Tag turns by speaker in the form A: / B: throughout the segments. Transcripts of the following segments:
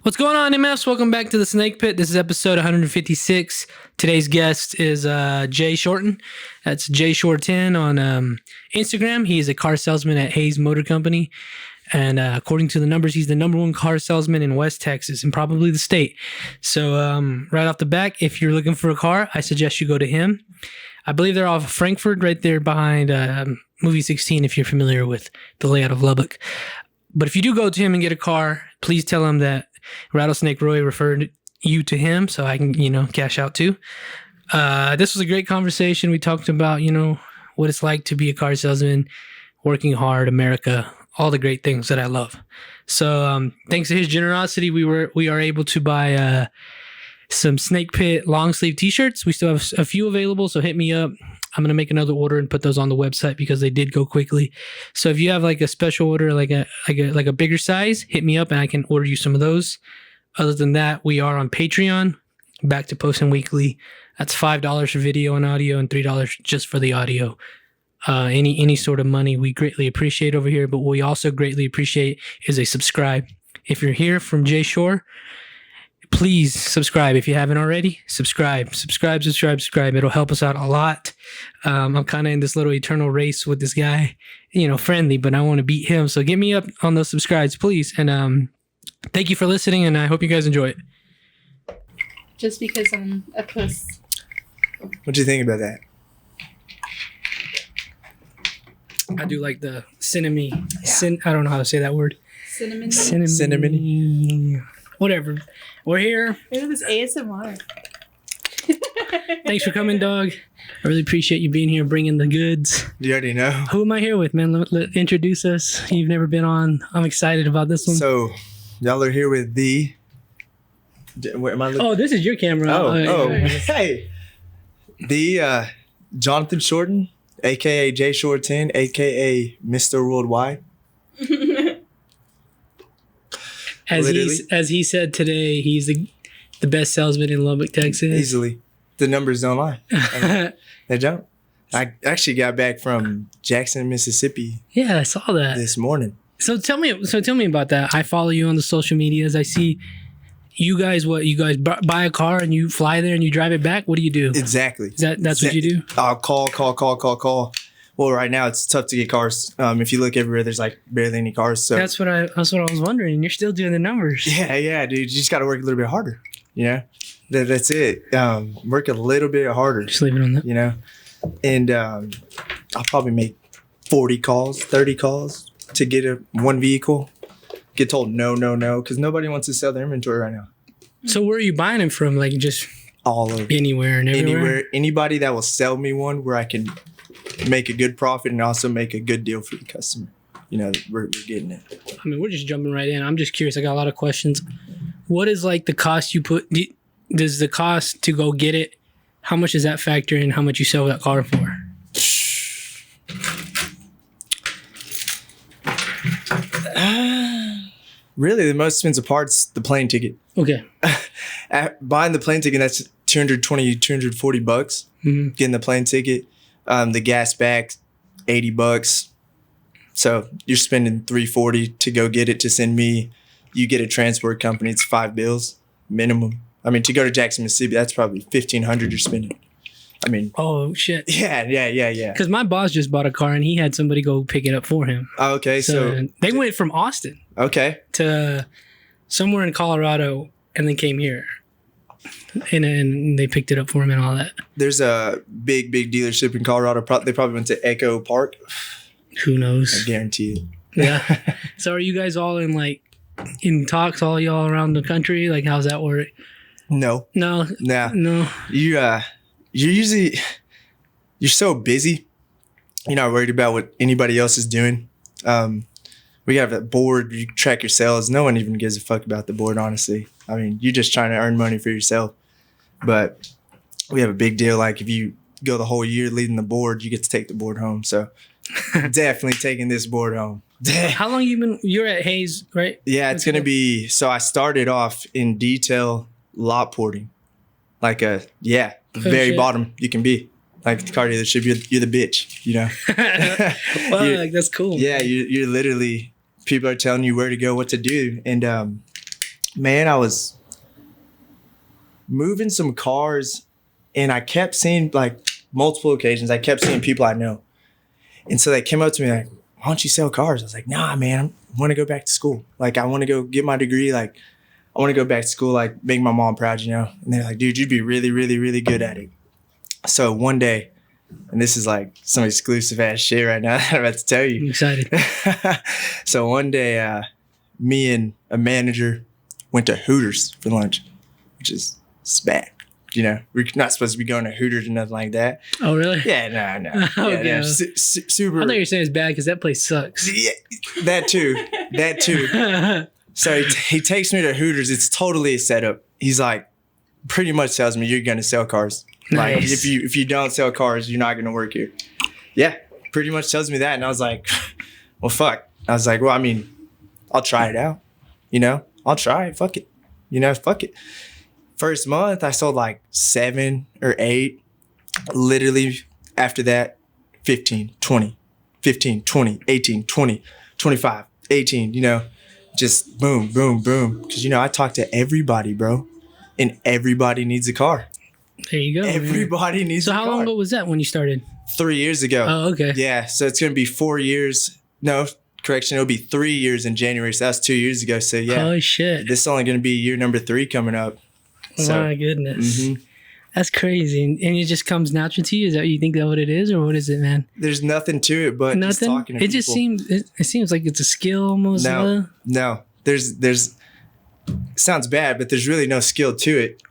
A: What's going on, MFs? Welcome back to the Snake Pit. This is episode 156. Today's guest is Jay Shorten. That's Jay Shorten on Instagram. He is a car salesman at Hayes Motor Company. And according to the numbers, he's the number one car salesman in West Texas and probably the state. So right off the back, if you're looking for a car, I suggest you go to him. I believe they're off of Frankfurt, right there behind Movie 16, if you're familiar with the layout of Lubbock. But if you do go to him and get a car, please tell him that Rattlesnake Roy referred you to him so I can, cash out too. This was a great conversation. We talked about, what it's like to be a car salesman, working hard, America, all the great things that I love. So thanks to his generosity, we are able to buy some Snake Pit long sleeve t-shirts. We still have a few available, so hit me up. I'm going to make another order and put those on the website because they did go quickly. So if you have like a special order, like a bigger size, hit me up and I can order you some of those. Other than that, we are on Patreon, back to posting weekly. That's $5 for video and audio and $3 just for the audio. Any sort of money we greatly appreciate over here, but what we also greatly appreciate is a subscribe. If you're here from Jay Shore, please subscribe. If you haven't already, subscribe. It'll help us out a lot. I'm kind of in this little eternal race with this guy, friendly, but I want to beat him. So get me up on those subscribes, please. And thank you for listening, and I hope you guys enjoy it.
B: Just because I'm a puss.
C: What do you think about that?
A: I do like the cinnamon. I don't know how to say that word.
B: Cinnamon.
A: Whatever. We're here.
B: It was ASMR.
A: Thanks for coming, dog. I really appreciate you being here, bringing the goods.
C: You already know.
A: Who am I here with, man? Introduce us. You've never been on. I'm excited about this one.
C: So, y'all are here with the... Where am I looking?
A: Oh, this is your camera.
C: Hey. The Jonathan Shorten, a.k.a. Jay Shorten, a.k.a. Mr. Worldwide.
A: As he said today, he's the best salesman in Lubbock, Texas.
C: Easily. The numbers don't lie. They don't. I actually got back from Jackson, Mississippi.
A: Yeah, I saw that
C: this morning.
A: So tell me about that. I follow you on the social medias. I see you guys. What you guys buy a car and you fly there and you drive it back? What do you do?
C: Exactly.
A: That's what you do?
C: I'll call. Well, right now it's tough to get cars. If you look everywhere, there's like barely any cars. So
A: that's what I was wondering. You're still doing the numbers.
C: Yeah, dude. You just got to work a little bit harder. That's it. Work a little bit harder.
A: Just leave it on that.
C: And I'll probably make 40 calls, 30 calls to get one vehicle. Get told no, because nobody wants to sell their inventory right now.
A: So where are you buying them from? Like just
C: all over,
A: anywhere and everywhere.
C: Anywhere, anybody that will sell me one where I can make a good profit and also make a good deal for the customer. We're getting it.
A: I mean, we're just jumping right in. I'm just curious. I got a lot of questions. What is like the cost you put? Does the cost to go get it? How much does that factor in how much you sell that car for?
C: Really, the most expensive part's the plane ticket.
A: Okay.
C: Buying the plane ticket, that's $220, $240.
A: Mm-hmm.
C: Getting the plane ticket, the gas back, $80. So you're spending $340 to go get it to send me. You get a transport company, it's $5 minimum. I mean, to go to Jackson, Mississippi, that's probably $1,500 you're spending. I mean,
A: oh shit.
C: Yeah.
A: Because my boss just bought a car and he had somebody go pick it up for him.
C: Oh, okay, so
A: they went from Austin, to somewhere in Colorado, and then came here, and they picked it up for him and all that.
C: There's a big dealership in Colorado. They probably went to Echo Park.
A: Who knows?
C: I guarantee it.
A: Yeah. So are you guys all in talks, all y'all around the country? Like, how's that work?
C: No. You're so busy. You're not worried about what anybody else is doing. We have a board. You track your sales. No one even gives a fuck about the board, honestly. I mean, you're just trying to earn money for yourself. But we have a big deal. Like if you go the whole year leading the board, you get to take the board home. So definitely taking this board home.
A: How long you're at Hayes, right?
C: Yeah, it's going to be, so I started off in detail lot porting. Like the very bottom you can be. Like the car dealership, you're the bitch,
A: Wow, that's cool.
C: Yeah, you're literally, people are telling you where to go, what to do. And man, I was moving some cars and I kept seeing like multiple occasions. I kept seeing people I know. And so they came up to me like, why don't you sell cars? I was like, nah, man, I want to go back to school. Like, I want to go get my degree. Like, I want to go back to school, like make my mom proud, you know? And they're like, dude, you'd be really, really, really good at it. So one day, and this is like some exclusive ass shit right now that I'm about to tell you.
A: I'm excited.
C: So one day, me and a manager went to Hooters for lunch, which is bad. You know, we're not supposed to be going to Hooters or nothing like that.
A: Oh, really?
C: Yeah, no.
A: Okay.
C: Yeah, super.
A: I thought you were saying it's bad because that place sucks.
C: Yeah, that too. So he takes me to Hooters. It's totally a setup. He's like, pretty much tells me you're gonna sell cars. Like
A: Nice.
C: if you don't sell cars, you're not gonna work here. Yeah, pretty much tells me that, and I was like, well, fuck. I was like, well, I mean, I'll try it out. You know, I'll try it. Fuck it. You know, fuck it. First month, I sold like 7 or 8. Literally after that, 15, 20, 15, 20, 18, 20, 25, 18, you know, just boom, boom, boom. Because, you know, I talk to everybody, bro, and everybody needs a car.
A: There you go.
C: Everybody needs a
A: So
C: car.
A: how long ago was that when you started?
C: 3 years ago.
A: Oh, okay.
C: Yeah, so it's going to be 4 years. No, correction, it'll be 3 years in January. So that's 2 years ago. So, yeah,
A: Holy shit.
C: this is only going to be year number 3 coming up. So,
A: My goodness.
C: mhm.
A: That's crazy. And it just comes natural to you? Is that you think that what it is, or what is it, man?
C: There's nothing to it but just
A: Nothing?
C: talking to
A: It
C: people.
A: just seems it seems like it's a skill almost.
C: No. There's sounds bad, but there's really no skill to it.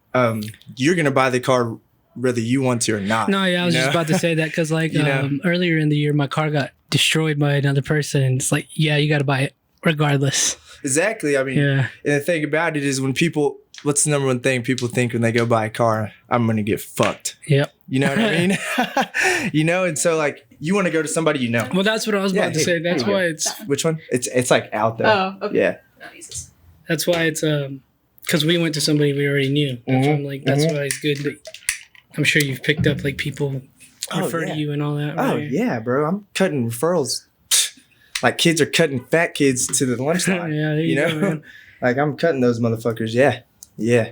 C: You're gonna buy the car whether you want to or not.
A: No, yeah, I was
C: you
A: just
C: know?
A: about to say that because like
C: You know?
A: earlier in the year my car got destroyed by another person, and it's like, yeah, you got to buy it regardless.
C: Exactly. I mean,
A: Yeah.
C: and the thing about it is when people, what's the number one thing people think when they go buy a car? I'm gonna get fucked.
A: Yep.
C: You know what I mean? You know, and so like you want to go to somebody you know.
A: Well, that's what I was about to
C: hey,
A: say. That's
C: here you
A: why
C: go.
A: it's
C: Which one? It's like out there.
B: Oh, okay.
C: Yeah.
A: that's why it's because we went to somebody we already knew. That's why I'm like, that's why it's good that I'm sure you've picked up like people
C: Oh,
A: refer
C: yeah.
A: to you and all that.
C: Oh
A: right?
C: yeah, bro. I'm cutting referrals. Like kids are cutting fat kids to the lunch line.
A: Yeah, there
C: you
A: you
C: know?
A: go, man.
C: Like I'm cutting those motherfuckers. Yeah. Yeah.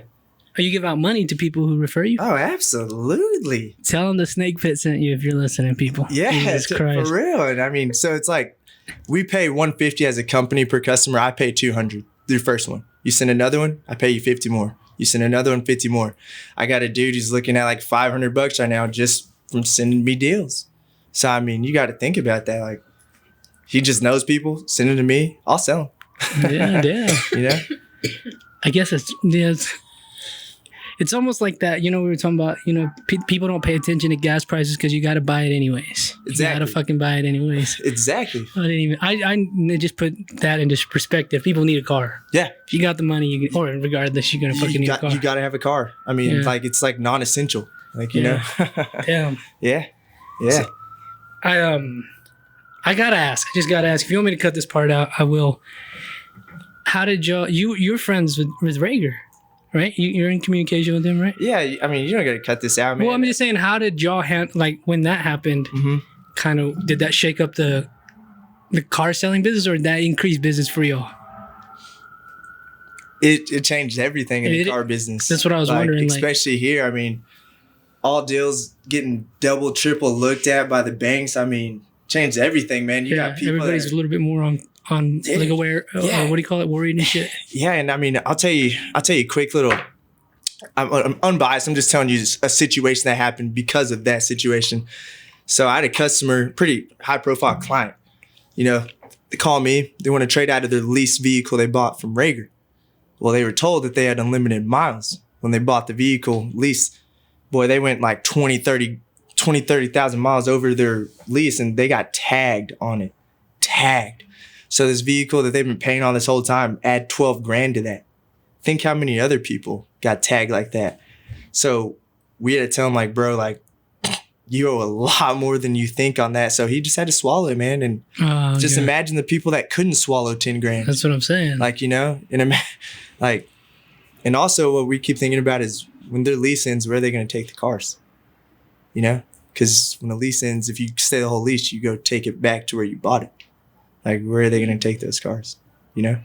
A: Oh, you give out money to people who refer you?
C: Oh, absolutely.
A: Tell them the Snake Pit sent you if you're listening, people.
C: Yeah,
A: Jesus
C: for
A: Christ.
C: real. And I mean, so it's like we pay $150 as a company per customer. I pay $200 the first one. You send another one, I pay you 50 more. You send another one, 50 more. I got a dude who's looking at like $500 right now just from sending me deals. So I mean, you got to think about that. Like he just knows people, send them to me, I'll sell them.
A: Yeah.
C: You know?
A: I guess it's almost like that. You know, we were talking about, you know, people don't pay attention to gas prices because you got to buy it anyways. You got to
C: Exactly.
A: fucking buy it anyways.
C: Exactly.
A: I didn't even. I just put that into perspective. People need a car.
C: Yeah.
A: If you got the money, or regardless, you're gonna fucking need a car.
C: You got to have a car. I mean,
A: Yeah.
C: like it's like non-essential. Like, you
A: Yeah.
C: know?
A: Damn.
C: Yeah. Yeah.
A: I gotta ask. I just gotta ask. If you want me to cut this part out, I will. How did you're friends with Rager, right? You're in communication with him, right?
C: Yeah, I mean, you don't got to cut this out, man.
A: Well, I'm just saying, how did y'all like when that happened?
C: Mhm.
A: Kind of did that shake up the car selling business, or did that increase business for y'all?
C: It changed everything in the
A: It-
C: car business.
A: that's what I was wondering, like-
C: Especially here. I mean, all deals getting double, triple looked at by the banks. I mean, changed everything, man. You got people.
A: everybody's
C: that
A: a little bit more on
C: Yeah.
A: like aware.
C: Yeah.
A: What do you call it? Worried and shit.
C: yeah, and I mean, I'll tell you a quick little. I'm unbiased. I'm just telling you a situation that happened because of that situation. So I had a customer, pretty high profile client. You know, they call me. They want to trade out of their leased vehicle they bought from Rager. Well, they were told that they had unlimited miles when they bought the vehicle lease. Boy, they went like 30,000 miles over their lease and they got tagged on it. Tagged. So this vehicle that they've been paying on this whole time, add 12 grand to that. Think how many other people got tagged like that. So we had to tell him like, bro, like you owe a lot more than you think on that. So he just had to swallow it, man. And just
A: Yeah.
C: imagine the people that couldn't swallow 10 grand.
A: That's what I'm saying.
C: Like, you know, like, and also what we keep thinking about is when their lease ends, where are they going to take the cars? You know, because when the lease ends, if you stay the whole lease, you go take it back to where you bought it. Like, where are they going to take those cars? You know?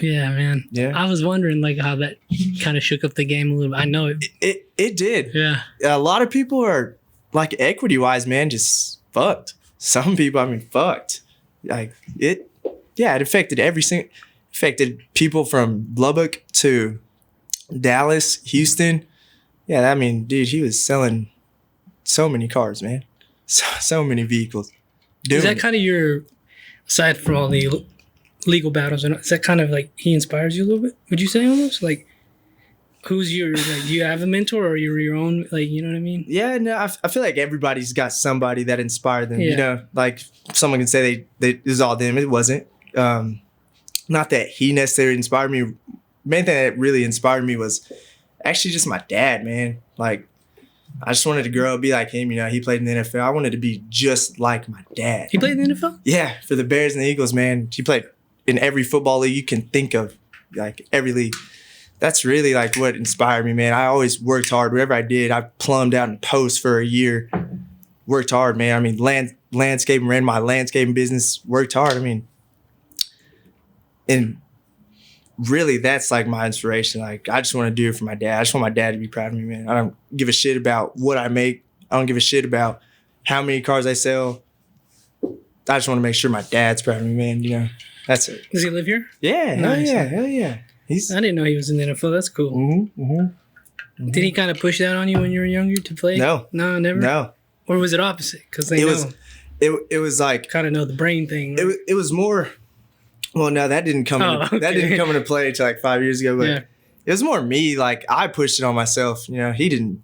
A: Yeah, man.
C: Yeah.
A: I was wondering like how that kind of shook up the game a little bit. I know it.
C: It did.
A: Yeah.
C: A lot of people are like equity wise, man, just fucked. Some people, I mean, fucked. Like it affected affected people from Lubbock to Dallas, Houston. Yeah, I mean, dude, he was selling so many cars, man. So many vehicles.
A: Is that kind of your, aside from all the legal battles, is that kind of like he inspires you a little bit? Would you say almost like, who's your, like, do you have a mentor or you're your own, like, you know what I mean?
C: Yeah, no, I feel like everybody's got somebody that inspired them.
A: Yeah.
C: You know, like someone can say they it was all them. It wasn't. Not that he necessarily inspired me. Main thing that really inspired me was actually just my dad, man. Like, I just wanted to grow up, be like him. You know, he played in the NFL. I wanted to be just like my dad.
A: He played in the NFL?
C: Yeah, for the Bears and the Eagles, man. He played in every football league you can think of, like every league. That's really like what inspired me, man. I always worked hard. Whatever I did, I plumbed out in post for a year. Worked hard, man. I mean, landscaping, ran my landscaping business. Worked hard. I mean, and really, that's like my inspiration. Like, I just want to do it for my dad. I just want my dad to be proud of me, man. I don't give a shit about what I make. I don't give a shit about how many cars I sell. I just want to make sure my dad's proud of me, man. You know, that's it.
A: Does he live here?
C: Yeah,
A: Nice.
C: hell yeah.
A: I didn't know he was in the NFL. That's cool. Did he kind of push that on you when you were younger to play?
C: No.
A: No, never?
C: No.
A: Or was it opposite? Because they
C: It was like
A: kind of know the brain thing.
C: it was more. Well, no, that didn't come. That didn't come into play until like 5 years ago. But
A: Yeah.
C: it was more me. Like, I pushed it on myself. You know, he didn't.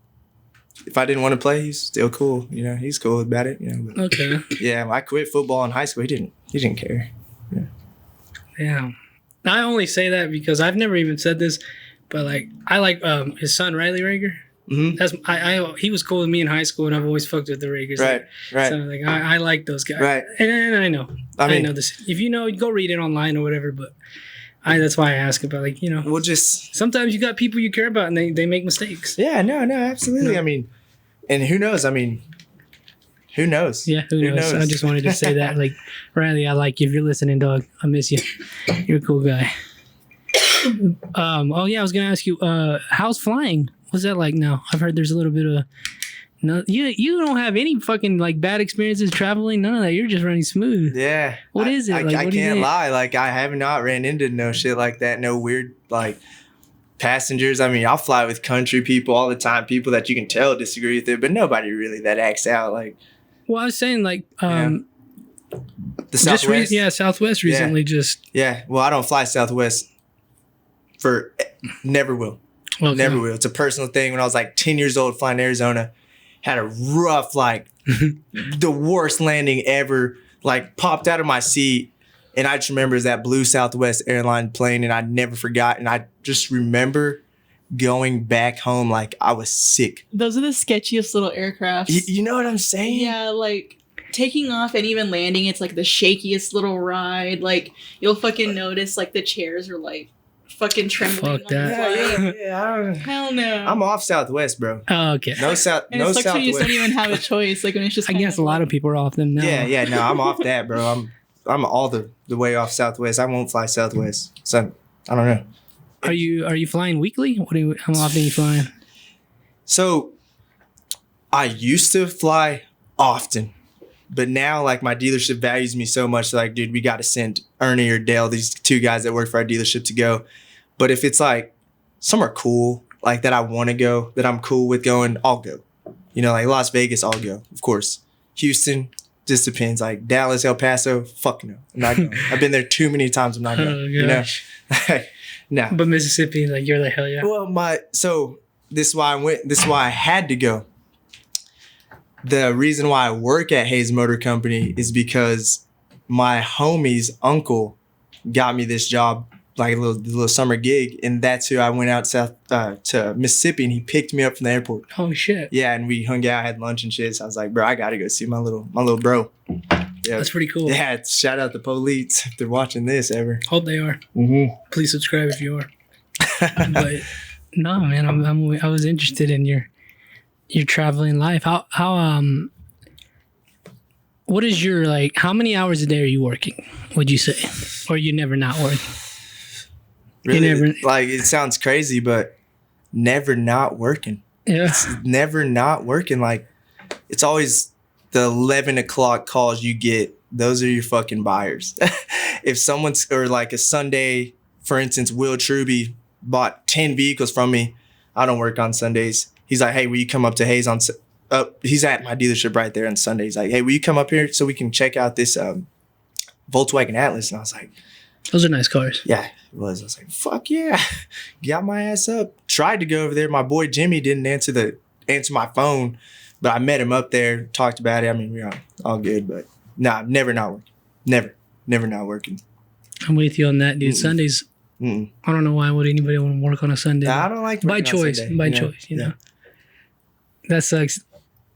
C: If I didn't want to play, he's still cool. You know, he's cool about it. You know. But
A: Okay.
C: yeah, I quit football in high school. He didn't care.
A: Yeah. I only say that because I've never even said this, but like I like his son Riley Rager.
C: Mm-hmm.
A: That's he was cool with me in high school, and I've always fucked with the Ragers.
C: Right.
A: So like I like those guys.
C: Right.
A: And I know.
C: I mean,
A: know this. If you know, go read it online or whatever. But that's why I ask about, like, you know.
C: We'll just.
A: Sometimes you got people you care about, and they make mistakes.
C: Yeah. No. Absolutely.
A: No.
C: I mean, and who knows? I mean, who knows?
A: Yeah, who knows? I just wanted to say that. Like, Riley, I like you. If you're listening, dog, I miss you. You're a cool guy. Oh, yeah, I was going to ask you, how's flying? What's that like now? I've heard there's a little bit of... No, you don't have any fucking, like, bad experiences traveling? None of that. You're just running smooth.
C: Yeah.
A: What is it?
C: I
A: Like, what do you
C: can't
A: think?
C: lie. Like, I have not ran into no shit like that. No weird, like, passengers. I mean, I'll fly with country people all the time. People that you can tell disagree with it, but nobody really that acts out. Like,
A: Well, I was saying, like...
C: the
A: Just
C: Southwest.
A: Southwest recently just...
C: Yeah. Well, I don't fly Southwest never will.
A: Okay.
C: Never will. It's a personal thing. When I was like 10 years old flying to Arizona, had a rough, like the worst landing ever, like popped out of my seat. And I just remember it was that blue Southwest airline plane, and I never forgot. And I just remember going back home like I was sick.
B: Those are the sketchiest little aircrafts.
C: You know what I'm saying?
B: Yeah, like taking off and even landing, it's like the shakiest little ride. Like, you'll fucking notice like the chairs are like fucking trembling.
A: Fuck that.
B: Hell no.
C: I'm off Southwest, bro.
A: Oh, okay.
C: No
B: and it sucks when you just
C: Southwest.
B: don't even have a choice. Like, when it's just
A: I guess a lot of people are off them now.
C: Yeah, no, I'm off that, bro. I'm all the way off Southwest. I won't fly Southwest. So I don't know.
A: Are you flying weekly? How often are you flying?
C: So I used to fly often, but now like my dealership values me so much. Like, dude, we got to send Ernie or Dale, these two guys that work for our dealership, to go. But if it's like somewhere cool, like that I want to go, that I'm cool with going, I'll go. You know, like Las Vegas, I'll go, of course. Houston, just depends. Like Dallas, El Paso, fuck no, I'm not going. I've been there too many times. I'm not going.
A: Oh,
C: You know,
A: gosh.
C: no.
A: But Mississippi, like, you're like, hell yeah.
C: Well, this is why I went. This is why I had to go. The reason why I work at Hayes Motor Company is because my homie's uncle got me this job, like a little summer gig, and that's who I went out south to Mississippi, and he picked me up from the airport.
A: Oh, shit.
C: Yeah, and we hung out, had lunch and shit. So I was like, bro, I gotta go see my little bro. Yeah,
A: That's pretty cool.
C: yeah. Shout out the police if they're watching this ever.
A: Hope they are.
C: Mm-hmm.
A: Please subscribe if you are. But no, man, I was interested in your traveling life. What is your, like, how many hours a day are you working, would you say? Or you never not work?
C: Really,
A: never-
C: like it sounds crazy, but never not working.
A: Yeah.
C: It's never not working. Like it's always the 11 o'clock calls you get. Those are your fucking buyers. If someone's, or like a Sunday, for instance, Will Truby bought 10 vehicles from me. I don't work on Sundays. He's like, hey, will you come up to Hayes on, he's at my dealership right there on Sunday. He's like, hey, will you come up here so we can check out this Volkswagen Atlas? And I was like,
A: Those are nice cars.
C: yeah, it was. I was like, fuck yeah. Got my ass up. Tried to go over there. My boy Jimmy didn't answer my phone, but I met him up there, talked about it. I mean, we're all good, but nah, never not working. Never not working.
A: I'm with you on that, dude. Sundays, I don't know why would anybody want to work on a Sunday.
C: Nah, I don't like
A: by
C: working on
A: choice.
C: Sunday,
A: By choice, you know. That sucks.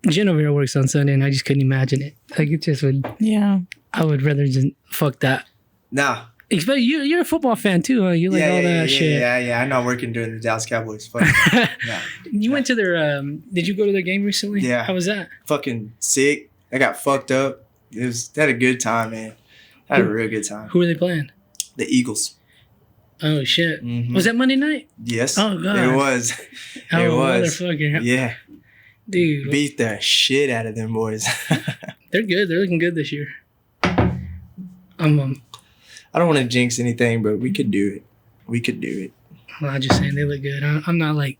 A: Jen over here works on Sunday, and I just couldn't imagine it. Like it just would.
B: Yeah.
A: I would rather just fuck that.
C: Nah.
A: Especially you're a football fan too, huh? You like all that shit.
C: Yeah. I'm not working during the Dallas Cowboys. Fuck. Nah.
A: You went to their. Did you go to their game recently?
C: Yeah.
A: How was that?
C: Fucking sick. I got fucked up. Had a good time, man. Had a real good time.
A: Who were they playing?
C: The Eagles.
A: Oh shit!
C: Mhm.
A: Was that Monday night?
C: Yes.
A: Oh god.
C: It was.
A: Oh
C: It was.
A: motherfucker!
C: Yeah.
A: Dude,
C: Beat the shit out of them boys.
A: they're good. They're looking good this year.
C: I don't want to jinx anything, but we could do it. We could do it.
A: Well, I'm just saying they look good. I'm not like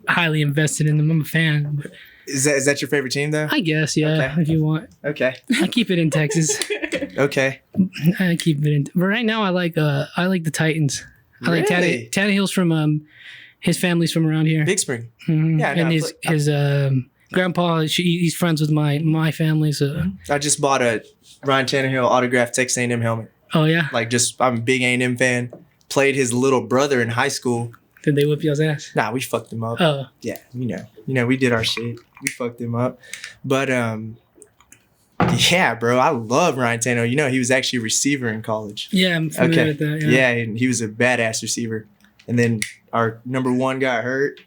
A: highly invested in them. I'm a fan, but
C: Is that your favorite team though?
A: I guess yeah.
C: Okay.
A: If you want,
C: Okay.
A: I keep it in Texas.
C: Okay.
A: I keep it in. But right now, I like the Titans. I like
C: Really?
A: Tannehill's from his family's from around here.
C: Big Spring.
A: Mhm.
C: Yeah, no,
A: and his grandpa, he's friends with my family. So
C: I just bought a Ryan Tannehill autographed Texas A&M helmet.
A: oh yeah,
C: Like I'm a big A&M fan. Played his little brother in high school.
A: did they whip y'all's ass?
C: Nah, we fucked him up.
A: Oh
C: Yeah, you know, we did our shit. We fucked him up. But yeah, bro, I love Ryan Tannehill. You know, he was actually a receiver in college.
A: yeah, I'm familiar
C: Okay.
A: with that.
C: Yeah, and he was a badass receiver. And then our number one got hurt.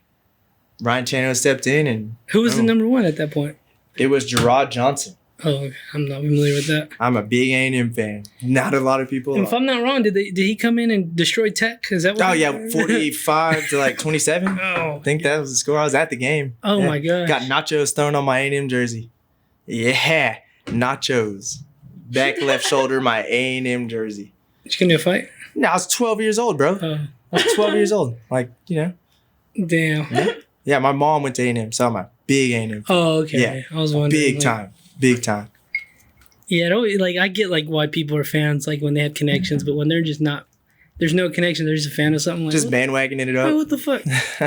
C: Ryan Tannehill stepped in, and
A: Who was the
C: Oh.
A: number one at that point?
C: it was Gerard Johnson.
A: Oh, okay. I'm not familiar with that.
C: I'm a big A&M fan. Not a lot of people
A: And if
C: are.
A: I'm not wrong, did he come in and destroy Tech? Is that what?
C: Oh, yeah, 45 to like 27.
A: Oh,
C: I think that was the score. I was at the game.
A: oh
C: Yeah.
A: my gosh.
C: Got nachos thrown on my A&M jersey. Yeah, nachos. Back left shoulder, my A&M jersey.
A: Did you get into a fight?
C: No, I was 12 years old, bro.
A: Oh,
C: I was 12 years old. Like, you know.
A: damn.
C: Yeah, my mom went to A&M, so I'm a big A&M fan.
A: Oh, okay.
C: Yeah.
A: I was wondering.
C: Big
A: like-
C: time. Big time.
A: Yeah, it always, like I get like why people are fans, like when they have connections, but when they're just not, there's no connection. They're just a fan of something. Like,
C: Just
A: what,
C: bandwagoning it
A: wait,
C: up.
A: what the fuck?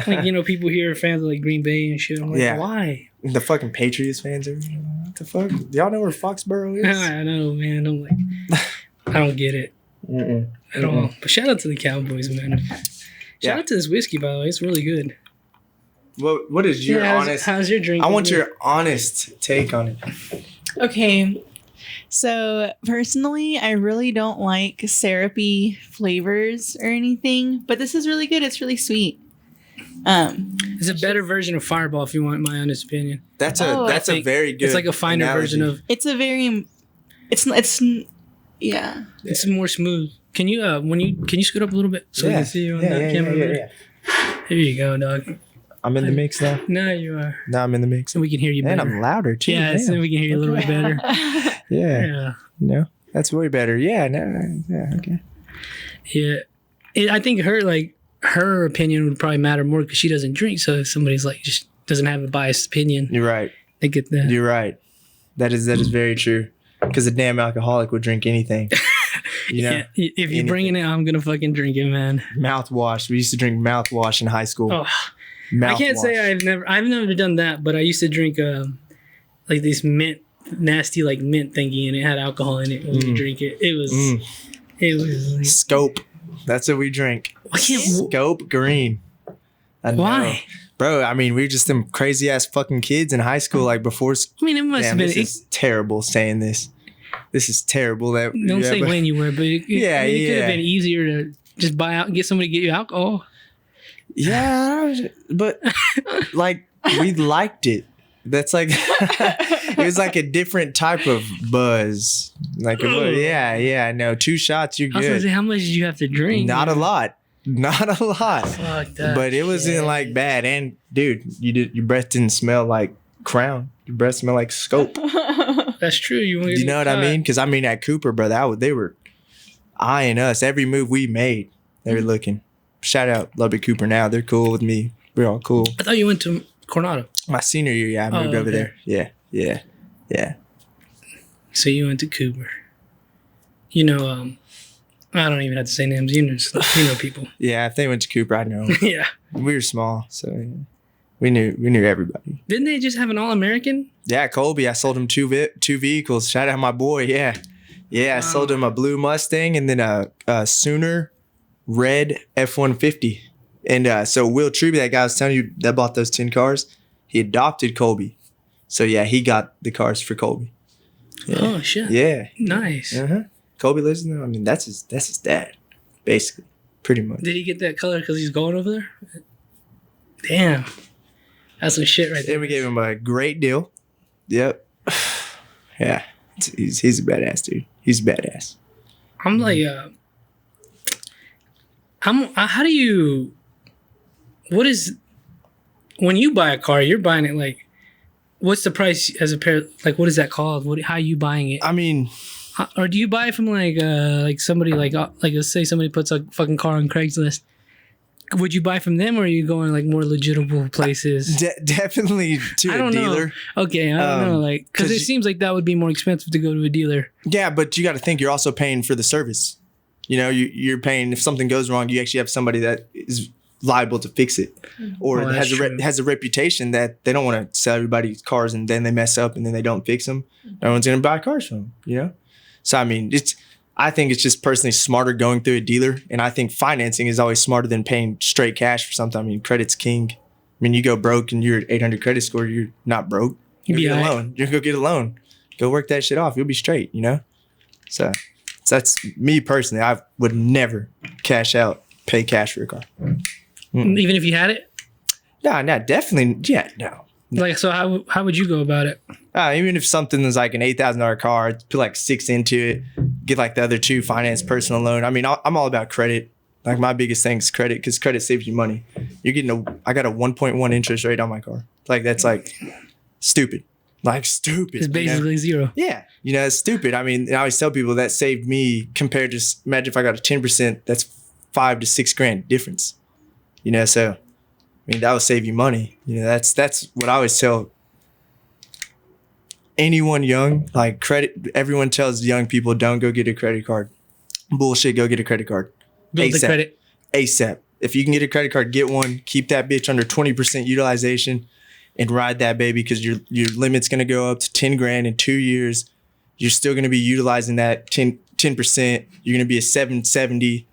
A: Like people here are fans of like Green Bay and shit. I'm like,
C: Yeah.
A: why?
C: The fucking Patriots fans are, what the fuck? Y'all know where Foxborough is?
A: I know, man. I'm like, I don't get it
C: Mm-mm.
A: at all. But shout out to the Cowboys, man. Shout
C: Yeah.
A: out to this whiskey, by the way. It's really good.
C: What is your honest...
A: How's your drink?
C: I want your honest take on it.
B: Okay. So personally, I really don't like syrupy flavors or anything, but this is really good. It's really sweet.
A: It's a better version of Fireball, if you want my honest opinion.
C: That's
B: Oh, I
C: a
A: think
C: very good
A: It's like a finer
C: analogy.
A: version of.
B: it's a very, yeah.
A: It's more smooth. Can you can you scoot up a little bit so we can see you on that camera?
C: yeah.
A: There you go, dog.
C: I'm in the mix now.
A: No, you are.
C: Now I'm in the mix.
A: So we can hear you
C: And
A: better.
C: I'm louder too.
A: Yeah,
C: Damn.
A: so we can hear you a little bit better.
C: Yeah.
A: Yeah.
C: You know, that's way better. Yeah. No. Yeah. Okay.
A: Yeah. I think her opinion would probably matter more because she doesn't drink. So if somebody's like just doesn't have a biased opinion,
C: You're right.
A: they get that.
C: You're right. That is very true. Because a damn alcoholic would drink anything. You know,
A: Yeah, if you're bringing it, I'm gonna fucking drink it, man.
C: mouthwash. We used to drink mouthwash in high school.
A: Oh,
C: Mouthwash.
A: I can't say I've never done that, but I used to drink like this nasty like mint thingy, and it had alcohol in it when you drink it. It was like,
C: Scope. That's what we drink.
A: I can't.
C: Scope Green. I know.
A: Why?
C: Bro, I mean, we were just them crazy ass fucking kids in high school, like before.
A: I mean, it must
C: Damn,
A: have been.
C: this is terrible saying this. This is terrible. That
A: Don't say
C: but-
A: when you were, but it could
C: Yeah.
A: have been easier to just buy out and get somebody to get you alcohol.
C: Yeah, but like we liked it. That's like it was like a different type of buzz. Like yeah, no, 2 shots, you're
A: I was gonna
C: good.
A: say, how much did you have to drink?
C: Not a lot. Not a lot.
A: Fuck that.
C: But it wasn't like bad. And dude, your breath didn't smell like Crown. Your breath smelled like Scope.
A: That's true. You
C: know what I mean? Because I mean, at Cooper, bro, they were eyeing us. Every move we made, they were looking. Shout out Lubbock Cooper now. They're cool with me. We're all cool.
A: I thought you went to Coronado.
C: My senior year, yeah, I moved over there. Yeah.
A: So you went to Cooper. You know, I don't even have to say names. You know people.
C: Yeah, if they went to Cooper, I know.
A: Yeah.
C: We were small, so yeah. We knew everybody.
A: Didn't they just have an All-American?
C: Yeah, Colby. I sold him two vehicles. Shout out my boy. Yeah. I sold him a blue Mustang and then a Sooner red F-150. And so Will Truby, that guy I was telling you that bought those 10 cars, he adopted Colby. So yeah, he got the cars for Colby. Yeah.
A: Oh shit.
C: Yeah.
A: Nice.
C: Colby lives in there. I mean, that's his dad, basically, pretty much.
A: Did he get that color because he's going over there? Damn. That's some shit right there.
C: And we gave him a great deal. Yep. Yeah. He's a badass dude. He's a badass.
A: I'm like, how do you, when you buy a car, you're buying it like, what's the price as a pair, like what is that called? How are you buying it?
C: I mean,
A: or do you buy it from like somebody like let's say somebody puts a fucking car on Craigslist. Would you buy from them or are you going like more legitimate places?
C: Definitely to a dealer.
A: Okay, I don't know. Like, because it seems like that would be more expensive to go to a dealer. Yeah,
C: but you got to think you're also paying for the service. You know, you're paying if something goes wrong, you actually have somebody that is liable to fix it, or has a reputation that they don't want to sell everybody's cars and then they mess up and then they don't fix them. No one's gonna buy cars from them. You know, so I mean, I think it's just personally smarter going through a dealer, and I think financing is always smarter than paying straight cash for something. I mean, credit's king. I mean, you go broke and you're at 800 credit score, you're not broke. You'll get a loan. You'll go get a loan. Go work that shit off. You'll be straight. You know, so that's me personally. I would never pay cash for a car.
A: Even if you had it?
C: No, definitely. Yeah, no.
A: Like, so how would you go about it?
C: Even if something is like an $8,000 car, I'd put like 6 into it, get like the other 2 finance personal loan. I mean, I'm all about credit. Like my biggest thing is credit because credit saves you money. I got a 1.1 interest rate on my car. Like that's like stupid. Like stupid.
A: It's basically zero.
C: Yeah. You know, it's stupid. I mean, I always tell people that saved me compared to, imagine if I got a 10%, that's $5,000 to $6,000 difference. You know, so I mean that will save you money. You know, that's what I always tell anyone young. Like credit, everyone tells young people don't go get a credit card. Bullshit. Go get a credit card.
A: Build the credit
C: ASAP. If you can get a credit card, get one. Keep that bitch under 20% utilization, and ride that baby because your limit's gonna go up to $10,000 in 2 years. You're still gonna be utilizing that 10%. You're gonna be a 770.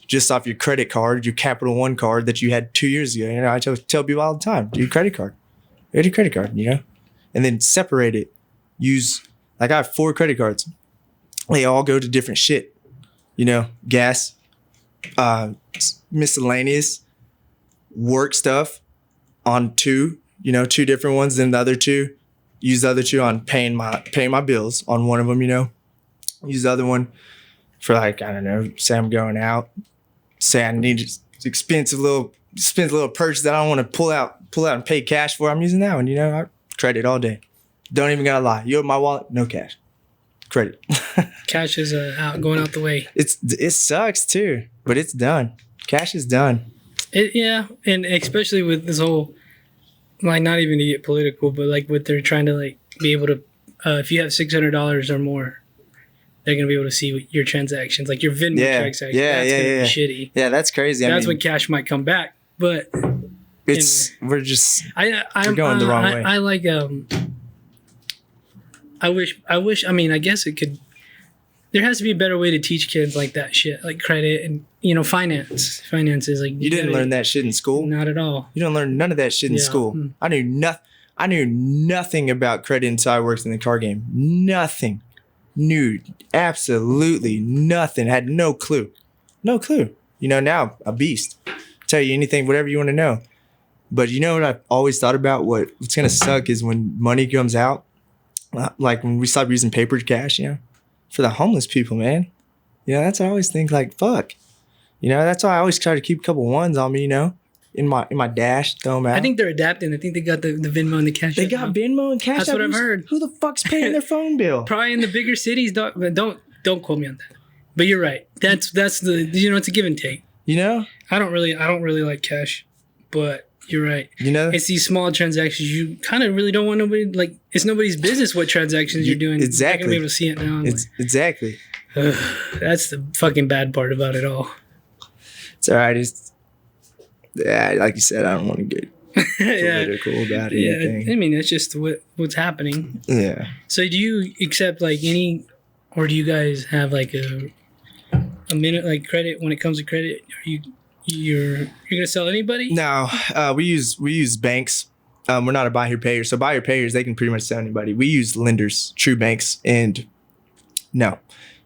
C: Just off your credit card, your Capital One card that you had 2 years ago. You know, I tell people all the time, do your credit card. Get your credit card, you know? And then separate it. Like I have 4 credit cards. They all go to different shit. You know, gas, miscellaneous, work stuff on 2 different ones. Then the other 2, use the other 2 on paying my bills on one of them, you know? Use the other one for like, I don't know, say I'm going out. Say I need expensive little purchase that I don't want to pull out and pay cash for. I'm using that one, you know. I credit all day. Don't even gotta lie. You open my wallet, no cash. Credit.
A: Cash is going out the way.
C: It sucks too, but it's done. Cash is done.
A: Yeah, and especially with this whole, like, not even to get political, but like what they're trying to like be able to, if you have $600 or more, they're gonna be able to see your transactions, like your Venmo transactions.
C: Yeah,
A: that's gonna be
C: shitty. Yeah, that's crazy.
A: That's when cash might come back, but
C: we're going the wrong way.
A: I like I wish. I mean, I guess it could. There has to be a better way to teach kids like that shit, like credit and finance. Finances, like
C: you didn't learn that shit in school.
A: Not at all.
C: You don't learn none of that shit in school. I knew nothing about credit until I worked in the car game. Nothing. Knew absolutely nothing. Had no clue. You know, now a beast. Tell you anything, whatever you want to know. But you know what I've always thought about? What's gonna suck is when money comes out, like when we stop using paper cash. You know, for the homeless people, man. You know, that's what I always think. Like, fuck. You know, that's why I always try to keep a couple ones on me, you know, in my dash, throw them out.
A: I think they're adapting. I think they got the Venmo and the Cash
C: they
A: App
C: got
A: now.
C: Venmo and Cash
A: That's
C: App.
A: what I've heard.
C: Who the fuck's paying their phone bill?
A: Probably in the bigger cities, dog, but don't quote me on that. But you're right. That's the it's a give and take.
C: You know?
A: I don't really like cash, but you're right.
C: You know?
A: It's these small transactions. You kind of really don't want nobody, like, it's nobody's business what transactions you're doing.
C: Exactly.
A: You're not going to be able to see it now.
C: Exactly.
A: That's the fucking bad part about it all.
C: It's all right. Yeah, like you said, I don't want to get
A: Yeah.
C: political about anything.
A: I mean, that's just what's happening.
C: Yeah.
A: So do you accept like any, or do you guys have like a minute like credit when it comes to credit? Are you're gonna sell anybody?
C: No, we use banks. We're not a buy here payer. So buy here payers, they can pretty much sell anybody. We use lenders, true banks, and no,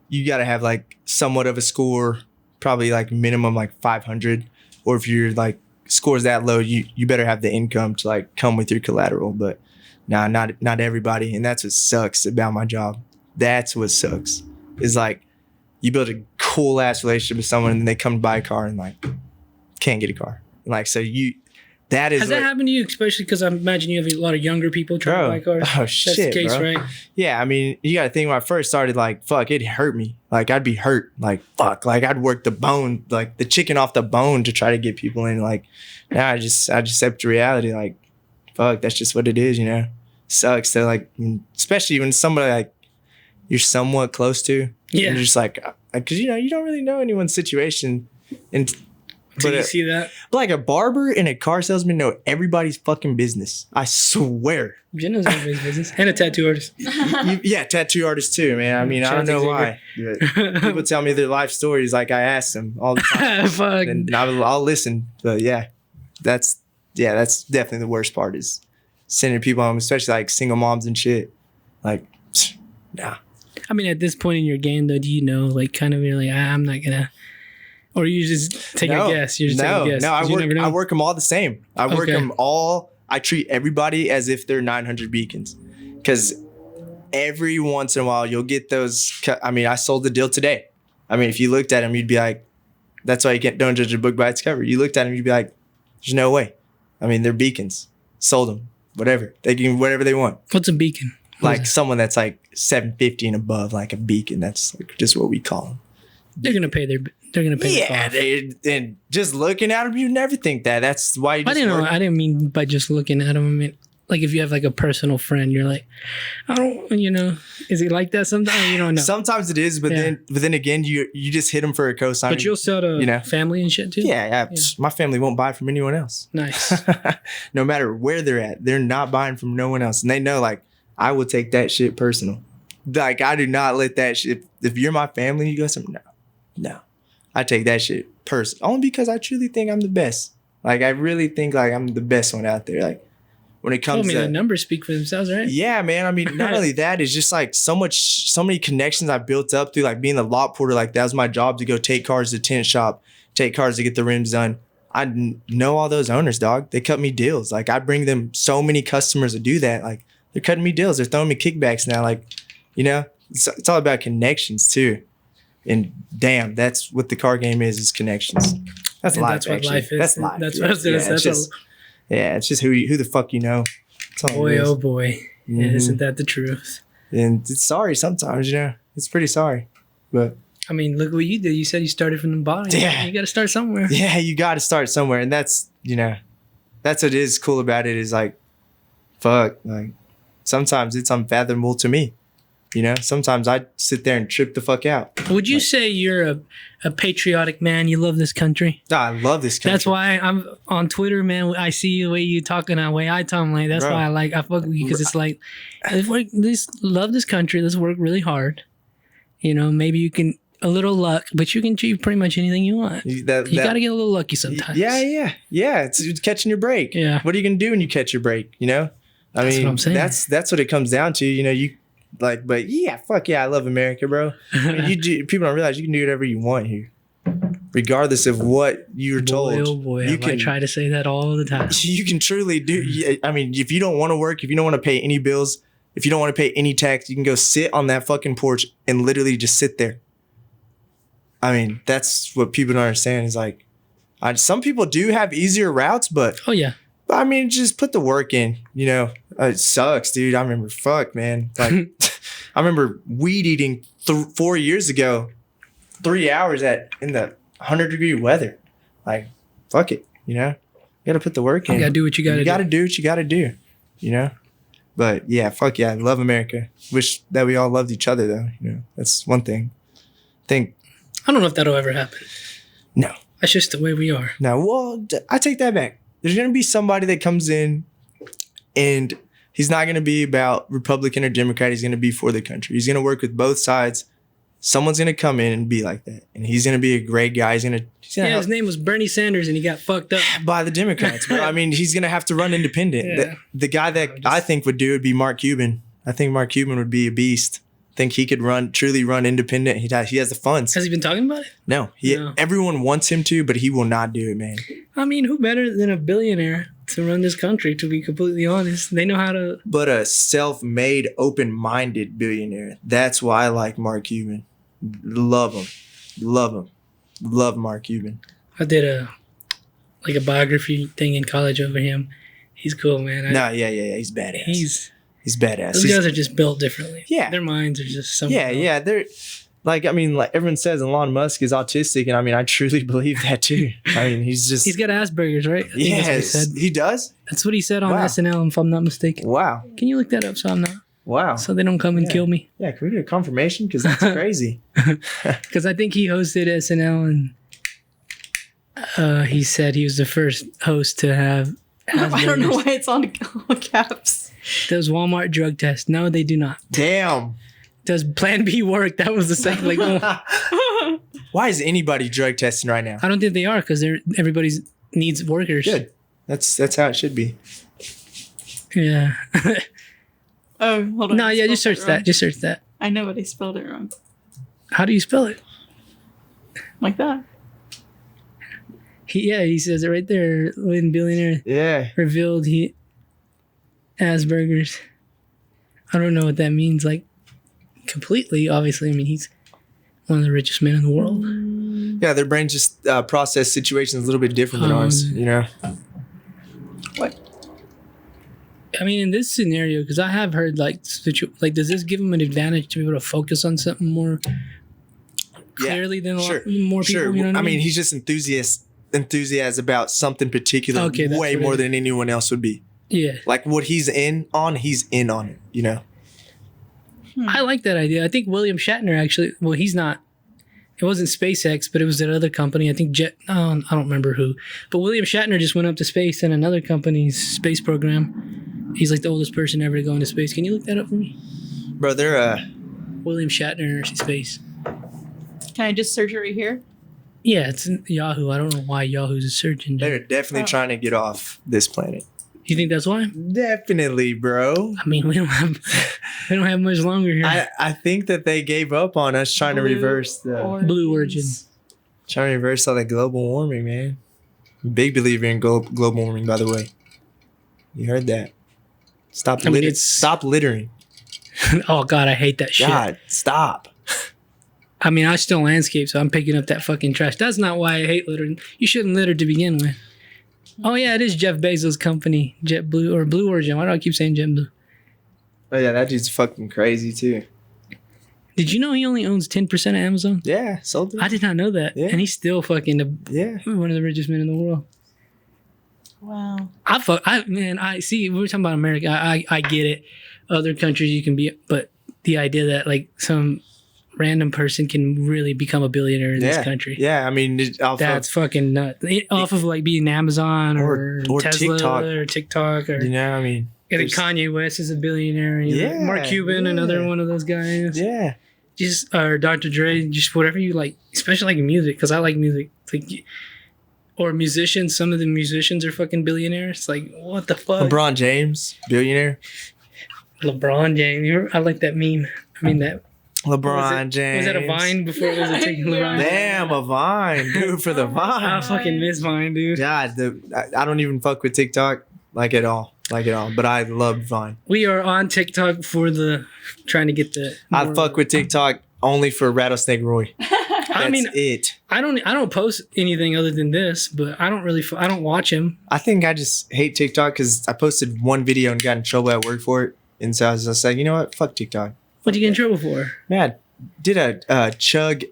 C: you got to have like somewhat of a score, probably like minimum like 500, or if you're like scores that low, you better have the income to like come with your collateral. But nah, not everybody, and that's what sucks about my job. That's what sucks is like you build a cool ass relationship with someone and they come to buy a car and like can't get a car. Like so that is
A: Has that happened to you, especially because I imagine you have a lot of younger people trying to buy cars?
C: Oh
A: That's
C: shit,
A: the case,
C: bro.
A: right?
C: Yeah, I mean, you got to think when I first started, like, fuck, it hurt me. Like, I'd be hurt. Like, fuck, like I'd work the bone, like the chicken off the bone to try to get people in. Like, now I just accept reality. Like, fuck, that's just what it is, you know? Sucks. So, like, especially when somebody like you're somewhat close to,
A: Yeah.
C: and you're just like, because you know, you don't really know anyone's situation, and
A: Did you see that?
C: but like a barber and a car salesman know everybody's fucking business. I swear.
A: Jen knows everybody's business. And a tattoo artist.
C: Yeah, tattoo artists too, man. I mean, I don't know why. But people tell me their life stories like I ask them all the time.
A: Fuck.
C: And I'll listen. But yeah, that's definitely the worst part is sending people home, especially like single moms and shit. Like, nah.
A: I mean, at this point in your game, though, do you know, like, kind of, you're like, I'm not gonna, or you just take a guess? You just take a guess.
C: No,
A: 'cause you never know.
C: I work them all the same. I work
A: Okay.
C: them all. I treat everybody as if they're 900 beacons, because every once in a while you'll get those. I mean, I sold the deal today. I mean, if you looked at them, you'd be like, "That's why you don't judge a book by its cover." You looked at them, you'd be like, "There's no way." I mean, they're beacons. Sold them. Whatever. They can whatever they want.
A: What's a beacon?
C: Like someone that's like 750 and above, like a beacon. That's like just what we call them.
A: They're gonna pay the
C: Yeah,
A: cost.
C: and just looking at them, you'd never think that. That's why you
A: I
C: just
A: didn't know.
C: work.
A: I didn't mean by just looking at them. I mean, like if you have like a personal friend, you're like, I don't, is it like that sometimes? You don't know.
C: Sometimes it is, but
A: Yeah.
C: then again, you just hit them for a cosign.
A: But you'll sell to family and shit too.
C: Yeah. My family won't buy from anyone else.
A: Nice.
C: No matter where they're at, they're not buying from no one else, and they know like I will take that shit personal. Like I do not let that shit. If you're my family, you go something. No, I take that shit personal only because I truly think I'm the best. Like I really think like I'm the best one out there. Like when it comes to
A: the numbers speak for themselves, right?
C: Yeah, man. I mean, not only that, it's just like so many connections I built up through like being the lot porter. Like that was my job to go take cars to tent shop, take cars to get the rims done. I know all those owners, dog. They cut me deals. Like I bring them so many customers to do that. Like they're cutting me deals. They're throwing me kickbacks now. Like, it's all about connections too. And damn, that's what the car game is connections. That's life.
A: That's what
C: actually.
A: life is.
C: That's life.
A: That's what I was gonna say.
C: It's just who the fuck you know. That's all
A: Boy,
C: it is.
A: oh boy. Yeah,
C: Mhm.
A: isn't that the truth?
C: And it's sorry sometimes, it's pretty sorry, but
A: I mean, look what you did. You said you started from the bottom.
C: Yeah.
A: You got to start somewhere.
C: yeah, you got to start somewhere. And that's what is cool about it is like, fuck, like sometimes it's unfathomable to me. Sometimes I sit there and trip the fuck out.
A: Would you say you're a patriotic man? You love this country?
C: I love this country.
A: That's why I'm on Twitter, man. I see the way you talk and the way I talk. I'm like, that's
C: Bro.
A: why I fuck with you, because it's like, love this country. Let's work really hard. Maybe you can, a little luck, but you can achieve pretty much anything you want. You got to get a little lucky sometimes.
C: Yeah. It's catching your break.
A: Yeah.
C: What are you gonna do when you catch your break?
A: That's what I'm saying.
C: That's what it comes down to. You like, but yeah, fuck yeah, I love America, bro. I mean, people don't realize you can do whatever you want here, regardless of what you're told.
A: Oh boy,
C: you
A: I try to say that all the time.
C: You can truly do. I mean, if you don't want to work, if you don't want to pay any bills, if you don't want to pay any tax, you can go sit on that fucking porch and literally just sit there. I mean, that's what people don't understand is like, some people do have easier routes, but
A: Oh yeah.
C: I mean, just put the work in, you know. It sucks, dude. I remember, fuck, man. Like, I remember weed eating 4 years ago, 3 hours in the 100-degree weather. Like, fuck it, you know. You gotta put the work in.
A: You gotta do what you gotta do.
C: You gotta do what you gotta do, you know. But yeah, fuck yeah, I love America. Wish that we all loved each other, though. You know, that's one thing.
A: I don't know if that'll ever happen.
C: No.
A: That's just the way we are.
C: No, well, I take that back. There's going to be somebody that comes in and he's not going to be about Republican or Democrat. He's going to be for the country. He's going to work with both sides. Someone's going to come in and be like that. And he's going to be a great guy. He's going to
A: his name was Bernie Sanders and he got fucked up.
C: by the Democrats. But I mean, he's going to have to run independent.
A: Yeah.
C: The guy that I think would do it would be Mark Cuban. I think Mark Cuban would be a beast. I think he could truly run independent. He has the funds.
A: Has he been talking about it?
C: No.
A: No.
C: Everyone wants him to, but he will not do it, man.
A: I mean, who better than a billionaire to run this country, to be completely honest? They know how to...
C: But a self-made, open-minded billionaire. That's why I like Mark Cuban. Love him. Love him. Love Mark Cuban.
A: I did a biography thing in college over him. He's cool, man.
C: Yeah. He's badass. He's badass.
A: Those guys are just built differently.
C: Yeah.
A: Their minds are just so...
C: Yeah. They're... Like, I mean, like everyone says Elon Musk is autistic, and I mean, I truly believe that too. I mean, he's got
A: Asperger's, right? I think
C: yes,
A: that's what he said.
C: He does?
A: That's what he said on
C: Wow.
A: SNL, if I'm not mistaken.
C: Wow.
A: Can you look that up so I'm not...
C: Wow.
A: So they don't come and kill me?
C: Yeah, can we get a confirmation? Because that's crazy.
A: Because I think he hosted SNL, and he said he was the first host to have Asperger's.
B: I don't know why it's on all caps.
A: Does Walmart drug test? No, they do not.
C: Damn.
A: Does Plan B work? That was the second. Like, oh.
C: Why is anybody drug testing right now?
A: I don't think they are because everybody needs workers.
C: Good. That's how it should be.
A: Yeah.
B: Oh, hold on.
A: No,
B: I
A: yeah, just
B: spelled
A: search
B: it
A: that.
B: wrong.
A: Just search that.
B: I know, but I spelled it wrong.
A: How do you spell it?
B: Like that.
A: He says it right there. When billionaire
C: Yeah.
A: revealed he Asperger's. I don't know what that means. Like completely. Obviously, I mean he's one of the richest men in the world.
C: Yeah, their brains just process situations a little bit different than ours, you know?
B: What?
A: I mean, in this scenario, because I have heard like does this give him an advantage to be able to focus on something more clearly than a lot more people?
C: Sure.
A: You know what
C: I mean, he's just enthusiast about something particular
A: Okay, that's
C: way
A: what it
C: more
A: is.
C: than anyone else would be.
A: Yeah.
C: Like what he's in on it, you know?
A: I like that idea. I think William Shatner actually, well, he's not, it wasn't SpaceX, but it was that other company. I think I don't remember who, but William Shatner just went up to space in another company's space program. He's like the oldest person ever to go into space. Can you look that up for me?
C: Bro, they're
A: William Shatner space.
B: Can I just search it right here?
A: Yeah, it's in Yahoo. I don't know why Yahoo's a search engine.
C: they're definitely trying to get off this planet.
A: You think that's why?
C: Definitely, bro.
A: I mean, we don't have much longer here.
C: I think that they gave up on us trying to reverse
A: Blue Origin.
C: trying to reverse all that global warming, man. Big believer in global warming, by the way. You heard that. Stop littering.
A: Oh God, I hate that shit.
C: God, stop.
A: I mean, I still landscape, so I'm picking up that fucking trash. That's not why I hate littering. You shouldn't litter to begin with. Oh yeah, it is Jeff Bezos' company, JetBlue or Blue Origin. Why do I keep saying JetBlue?
C: Oh yeah, that dude's fucking crazy too.
A: Did you know he only owns 10% of Amazon?
C: Yeah, sold it.
A: I did not know that.
C: Yeah.
A: And he's still fucking
C: Yeah.
A: one of the richest men in the world.
B: Wow.
A: I see. We were talking about America. I get it. Other countries you can be, but the idea that like some random person can really become a billionaire in this country.
C: Yeah, I mean,
A: That's fucking nuts. Off of like being Amazon or Tesla
C: TikTok.
A: or TikTok or
C: you know, I mean,
A: I think Kanye West is a billionaire.
C: Yeah,
A: Mark Cuban, another one of those guys.
C: yeah.
A: Just or Dr. Dre, just whatever you like, especially like music, because I like music. It's like, or musicians. Some of the musicians are fucking billionaires. Like what the fuck?
C: LeBron James, billionaire.
A: LeBron James. I like that meme. I mean that.
C: LeBron James.
A: Was that a Vine before it was a taking LeBron?
C: Damn, a Vine, dude, for the Vine.
A: I fucking miss Vine, dude.
C: God, I don't even fuck with TikTok like at all. But I love Vine.
A: We are on TikTok for trying to get the.
C: I fuck with TikTok only for Rattlesnake Roy.
A: I mean,
C: it.
A: I don't post anything other than this, but I don't watch him.
C: I think I just hate TikTok because I posted one video and got in trouble at work for it. And so I was just like, you know what? Fuck TikTok.
A: What'd you get in trouble for?
C: Man, did a chug,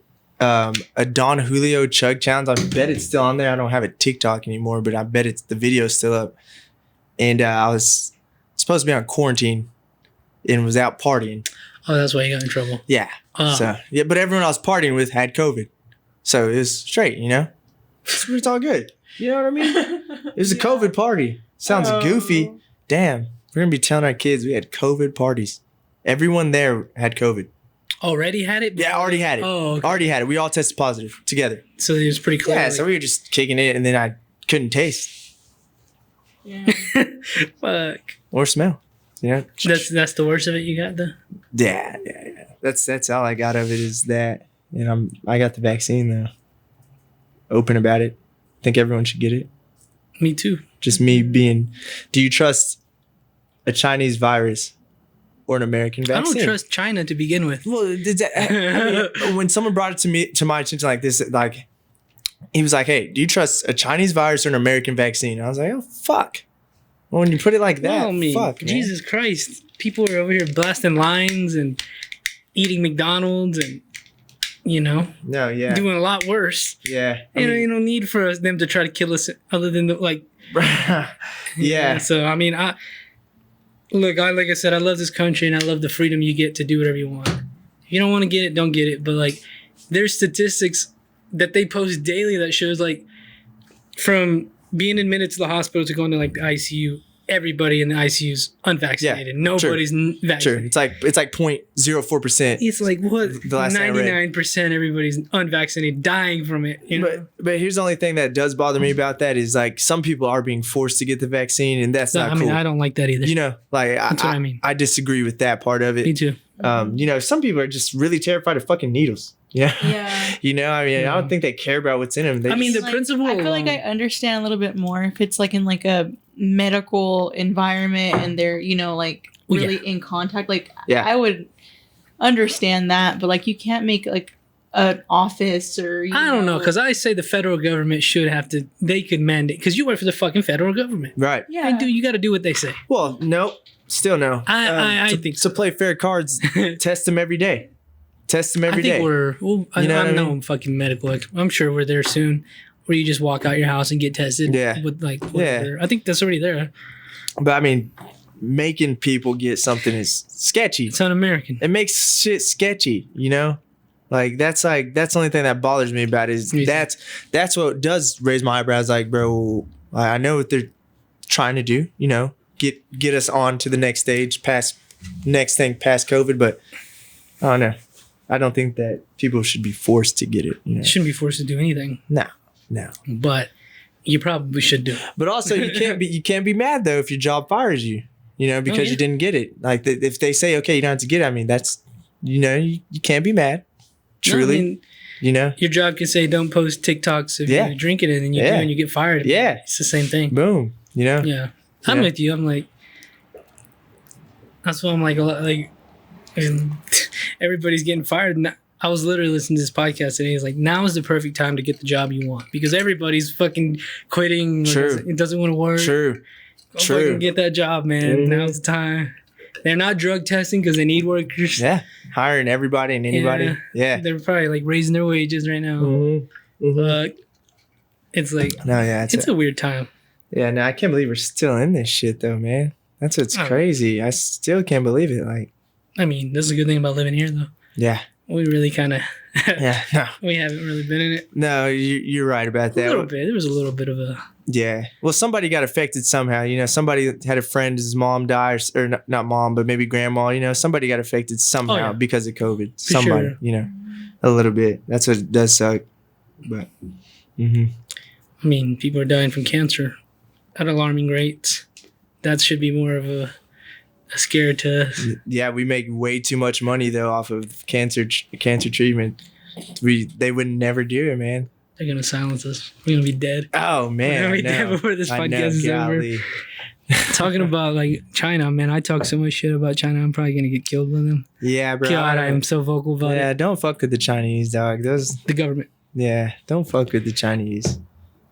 C: a Don Julio chug challenge. I bet it's still on there. I don't have a TikTok anymore, but I bet the video's still up. And I was supposed to be on quarantine and was out partying.
A: Oh, that's why you got in trouble.
C: Yeah. So yeah, but everyone I was partying with had COVID, so it was straight. You know, it's all good. You know what I mean? It was a COVID party. Sounds goofy. Damn, we're gonna be telling our kids we had COVID parties. Everyone there had COVID.
A: Already had it?
C: Yeah, already had it.
A: Oh, okay.
C: Already had it. We all tested positive together.
A: So it was pretty clear.
C: Yeah, so we were just kicking it, and then I couldn't taste
B: Yeah.
A: Fuck.
C: or smell. You know,
A: That's the worst of it you got though?
C: yeah. That's all I got of it is that, and I got the vaccine though. Open about it. Think everyone should get it.
A: Me too.
C: Just me being. Do you trust a Chinese virus or an American vaccine?
A: I don't trust China to begin with.
C: Well, I mean, when someone brought it to my attention like this, like he was like, "Hey, do you trust a Chinese virus or an American vaccine?" I was like, "Oh fuck." Well, when you put it like that,
A: Well, I mean,
C: fuck, man.
A: Jesus Christ. People are over here blasting lines and eating McDonald's and,
C: No, yeah,
A: doing a lot worse.
C: yeah.
A: You don't need for them to try to kill us other than
C: yeah.
A: So, I mean, like I said, I love this country and I love the freedom you get to do whatever you want. If you don't want to get it, don't get it. But like, there's statistics that they post daily that shows like from being admitted to the hospital to going to like the ICU, everybody in the ICU is unvaccinated.
C: Yeah,
A: Nobody's
C: Sure,
A: vaccinated.
C: it's like 0.04%.
A: It's like what?
C: The last time I read.
A: 99% everybody's unvaccinated, dying from it. You know?
C: But here's the only thing that does bother me about that is like some people are being forced to get the vaccine, and that's not
A: I mean,
C: cool.
A: I don't like that either.
C: You know, like
A: That's what I mean.
C: I disagree with that part of it.
A: Me too.
C: Some people are just really terrified of fucking needles. Yeah.
B: Yeah.
C: I mean, I don't think they care about what's in them. They
A: I mean,
C: just-
A: the principle.
B: I feel like I
A: alone-
B: understand a little bit more if it's like in like a medical environment and they're, like
A: Well,
B: really in contact. Like
C: Yeah.
B: I would understand that, but like you can't make like an office or
A: I don't know, because I say the federal government should have to. They could mandate because you work for the fucking federal government.
C: right.
B: yeah.
A: And you got to do what they say.
C: Well, no, still no.
A: I
C: to,
A: think
C: to play fair cards, test them every day. Test them every
A: I think
C: day.
A: we're. Well,
C: You know what I
A: I'm
C: mean?
A: no fucking medical. I'm sure we're there soon, where you just walk out your house and get tested.
C: Yeah.
A: With like. Whatever. I think that's already there.
C: But I mean, making people get something is sketchy.
A: It's un-American.
C: It makes shit sketchy, Like that's the only thing that bothers me about it is
A: Me too.
C: that's what does raise my eyebrows. Like, bro, I know what they're trying to do. Get us on to the next stage, past COVID. But I don't know. I don't think that people should be forced to get it.
A: You shouldn't be forced to do anything,
C: No.
A: but you probably should do it.
C: But also, you can't be mad though if your job fires you. Because
A: yeah.
C: you didn't get it. Like if they say, okay, you don't have to get it. I mean, that's you can't be mad. Truly,
A: No, I mean, your job can say don't post TikToks if
C: Yeah.
A: you're drinking it, and you do, and you get fired.
C: Yeah.
A: It's the same thing.
C: Boom.
A: Yeah, I'm
C: Yeah.
A: with you. I'm like, that's why I'm like, everybody's getting fired. And I was literally listening to this podcast today. He's like, now is the perfect time to get the job you want because everybody's fucking quitting.
C: True.
A: It doesn't want to work.
C: True.
A: Go
C: True.
A: fucking get that job, man.
C: Mhm.
A: Now's the time. They're not drug testing because they need workers.
C: Yeah. Hiring everybody and anybody. Yeah.
A: They're probably like raising their wages right now.
C: Mm-hmm.
A: But it's like,
C: No, yeah.
A: it's a weird time.
C: Yeah, no, I can't believe we're still in this shit though, man. That's what's
A: Oh.
C: crazy. I still can't believe it. Like,
A: I mean, this is a good thing about living here, though.
C: yeah.
A: We really kind of,
C: Yeah. No.
A: we haven't really been in it.
C: No, you're right about
A: A
C: that.
A: little bit. There was a little bit of a.
C: Yeah. Well, somebody got affected somehow. Somebody had a friend, his mom died, or not mom, but maybe grandma. Somebody got affected somehow
A: yeah.
C: because of COVID.
A: For
C: Somebody,
A: sure.
C: A little bit. That's what it does suck. But,
A: I mean, people are dying from cancer at alarming rates. That should be more of a scare to us.
C: yeah, we make way too much money though off of cancer treatment. They would never do it, man.
A: They're gonna silence us. We're gonna be dead.
C: Oh man,
A: We're gonna be
C: I know.
A: dead before this
C: I
A: podcast
C: know,
A: is over.
C: golly.
A: Talking about like China, man, I talk so much shit about China. I'm probably gonna get killed by them.
C: Yeah, bro.
A: God, I am so vocal about
C: Yeah,
A: it.
C: don't fuck with the Chinese, dog. Those.
A: The government.
C: Yeah, don't fuck with the Chinese.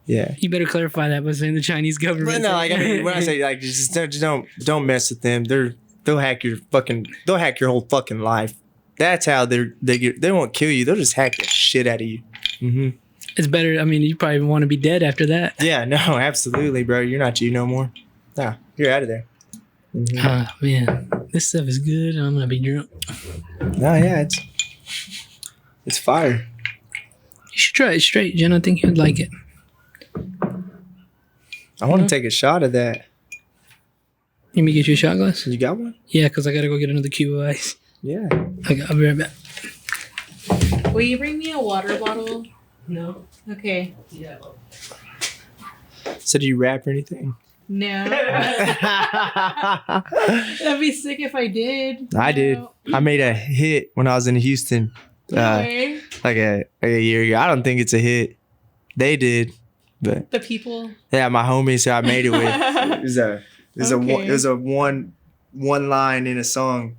C: Yeah.
A: You better clarify that by saying the Chinese government.
C: But no, like I mean, when I say like just don't mess with them. They'll hack your whole fucking life. That's how they won't kill you. They'll just hack the shit out of you. Mm-hmm.
A: It's better. I mean, you probably want to be dead after that.
C: Yeah, no, absolutely, bro. You're not you no more. Nah, you're out of there. Mm-hmm.
A: Man, this stuff is good. I'm gonna be drunk.
C: No, yeah, it's fire.
A: You should try it straight, Jen. I think you'd like it.
C: I want to take a shot of that.
A: Let me get you a shot glass.
C: You got one?
A: Yeah, because I gotta go get another cube of ice.
C: Yeah.
A: Okay, I'll be right back.
B: Will you bring me a water bottle?
A: No.
B: Okay.
A: Yeah.
C: So do you rap or anything?
B: No. That'd be sick if I did.
C: I did. I made a hit when I was in Houston.
B: No way.
C: Like a year ago. I don't think it's a hit. They did, but
B: The people.
C: yeah, my homies who I made it with. It was a one line in a song.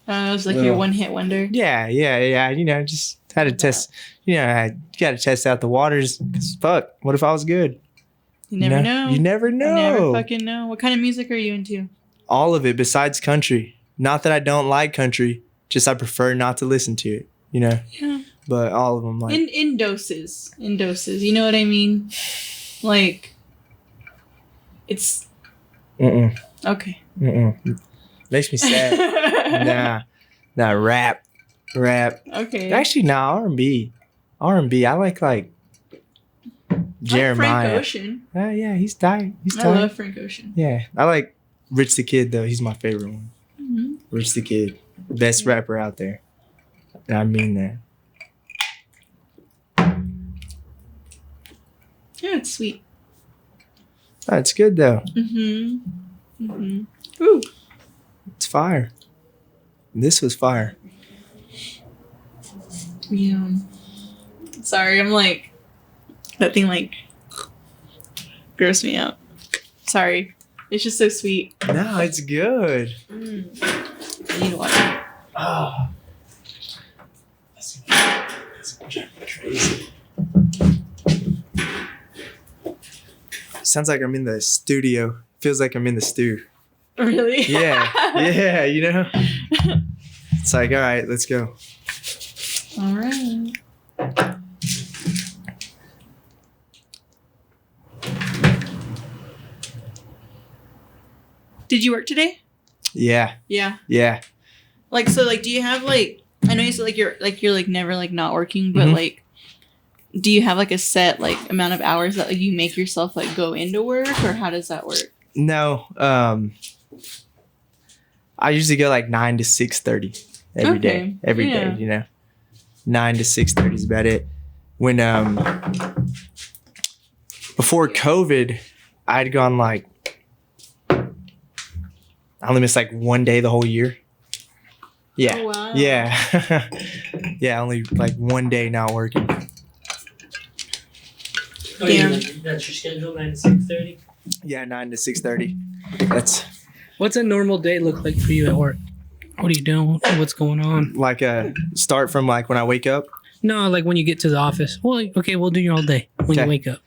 B: It was like your one-hit wonder.
C: Yeah. You know, just had to test. You know, you got to test out the waters. 'Cause fuck, what if I was good?
B: You never know.
C: You never know.
B: You never fucking know. What kind of music are you into?
C: All of it besides country. Not that I don't like country, just I prefer not to listen to it. You know.
B: Yeah.
C: But all of them, like
B: In doses. In doses. You know what I mean? Like, it's okay.
C: Makes me sad. nah, rap.
B: Okay.
C: Actually, nah, R&B. I like Jeremiah.
B: Frank Ocean.
C: Yeah, he's tight.
B: I love Frank Ocean.
C: Yeah, I like Rich the Kid though. He's my favorite one.
B: Mm-hmm.
C: Rich the Kid, best rapper out there. And I mean that.
B: Yeah, it's sweet.
C: That's good though.
B: Ooh.
C: It's fire. This was fire.
B: Yeah. Sorry, I'm like, that thing like grossed me out. Sorry. It's just so sweet.
C: No, it's good.
B: I need water.
C: Oh. That's crazy. Sounds like I'm in the studio. Feels like I'm in the stew.
B: Really?
C: Yeah, you know? It's like, all right, let's go.
B: All right. Did you work today?
C: Yeah.
B: Like, so, like, do you have like? I know you said you're never like not working, but like, do you have like a set like amount of hours that like you make yourself like go into work, or how does that work?
C: No. I usually go like 9 to 6:30 every day. Every day, you know. 9 to 6:30 is about it. When before COVID, I'd gone like I only missed like one day the whole year. Yeah.
B: Oh, wow.
C: Yeah. Yeah, only like one day not working.
B: Damn.
A: That's your schedule, 9 to 6:30?
C: Yeah, 9 to 6:30. That's
A: What's a normal day look like for you at work? What are you doing? What's going on?
C: like start from like when I wake up.
A: No, like when you get to the office. Well, okay, we'll do your all day when you
C: Okay.
A: wake up.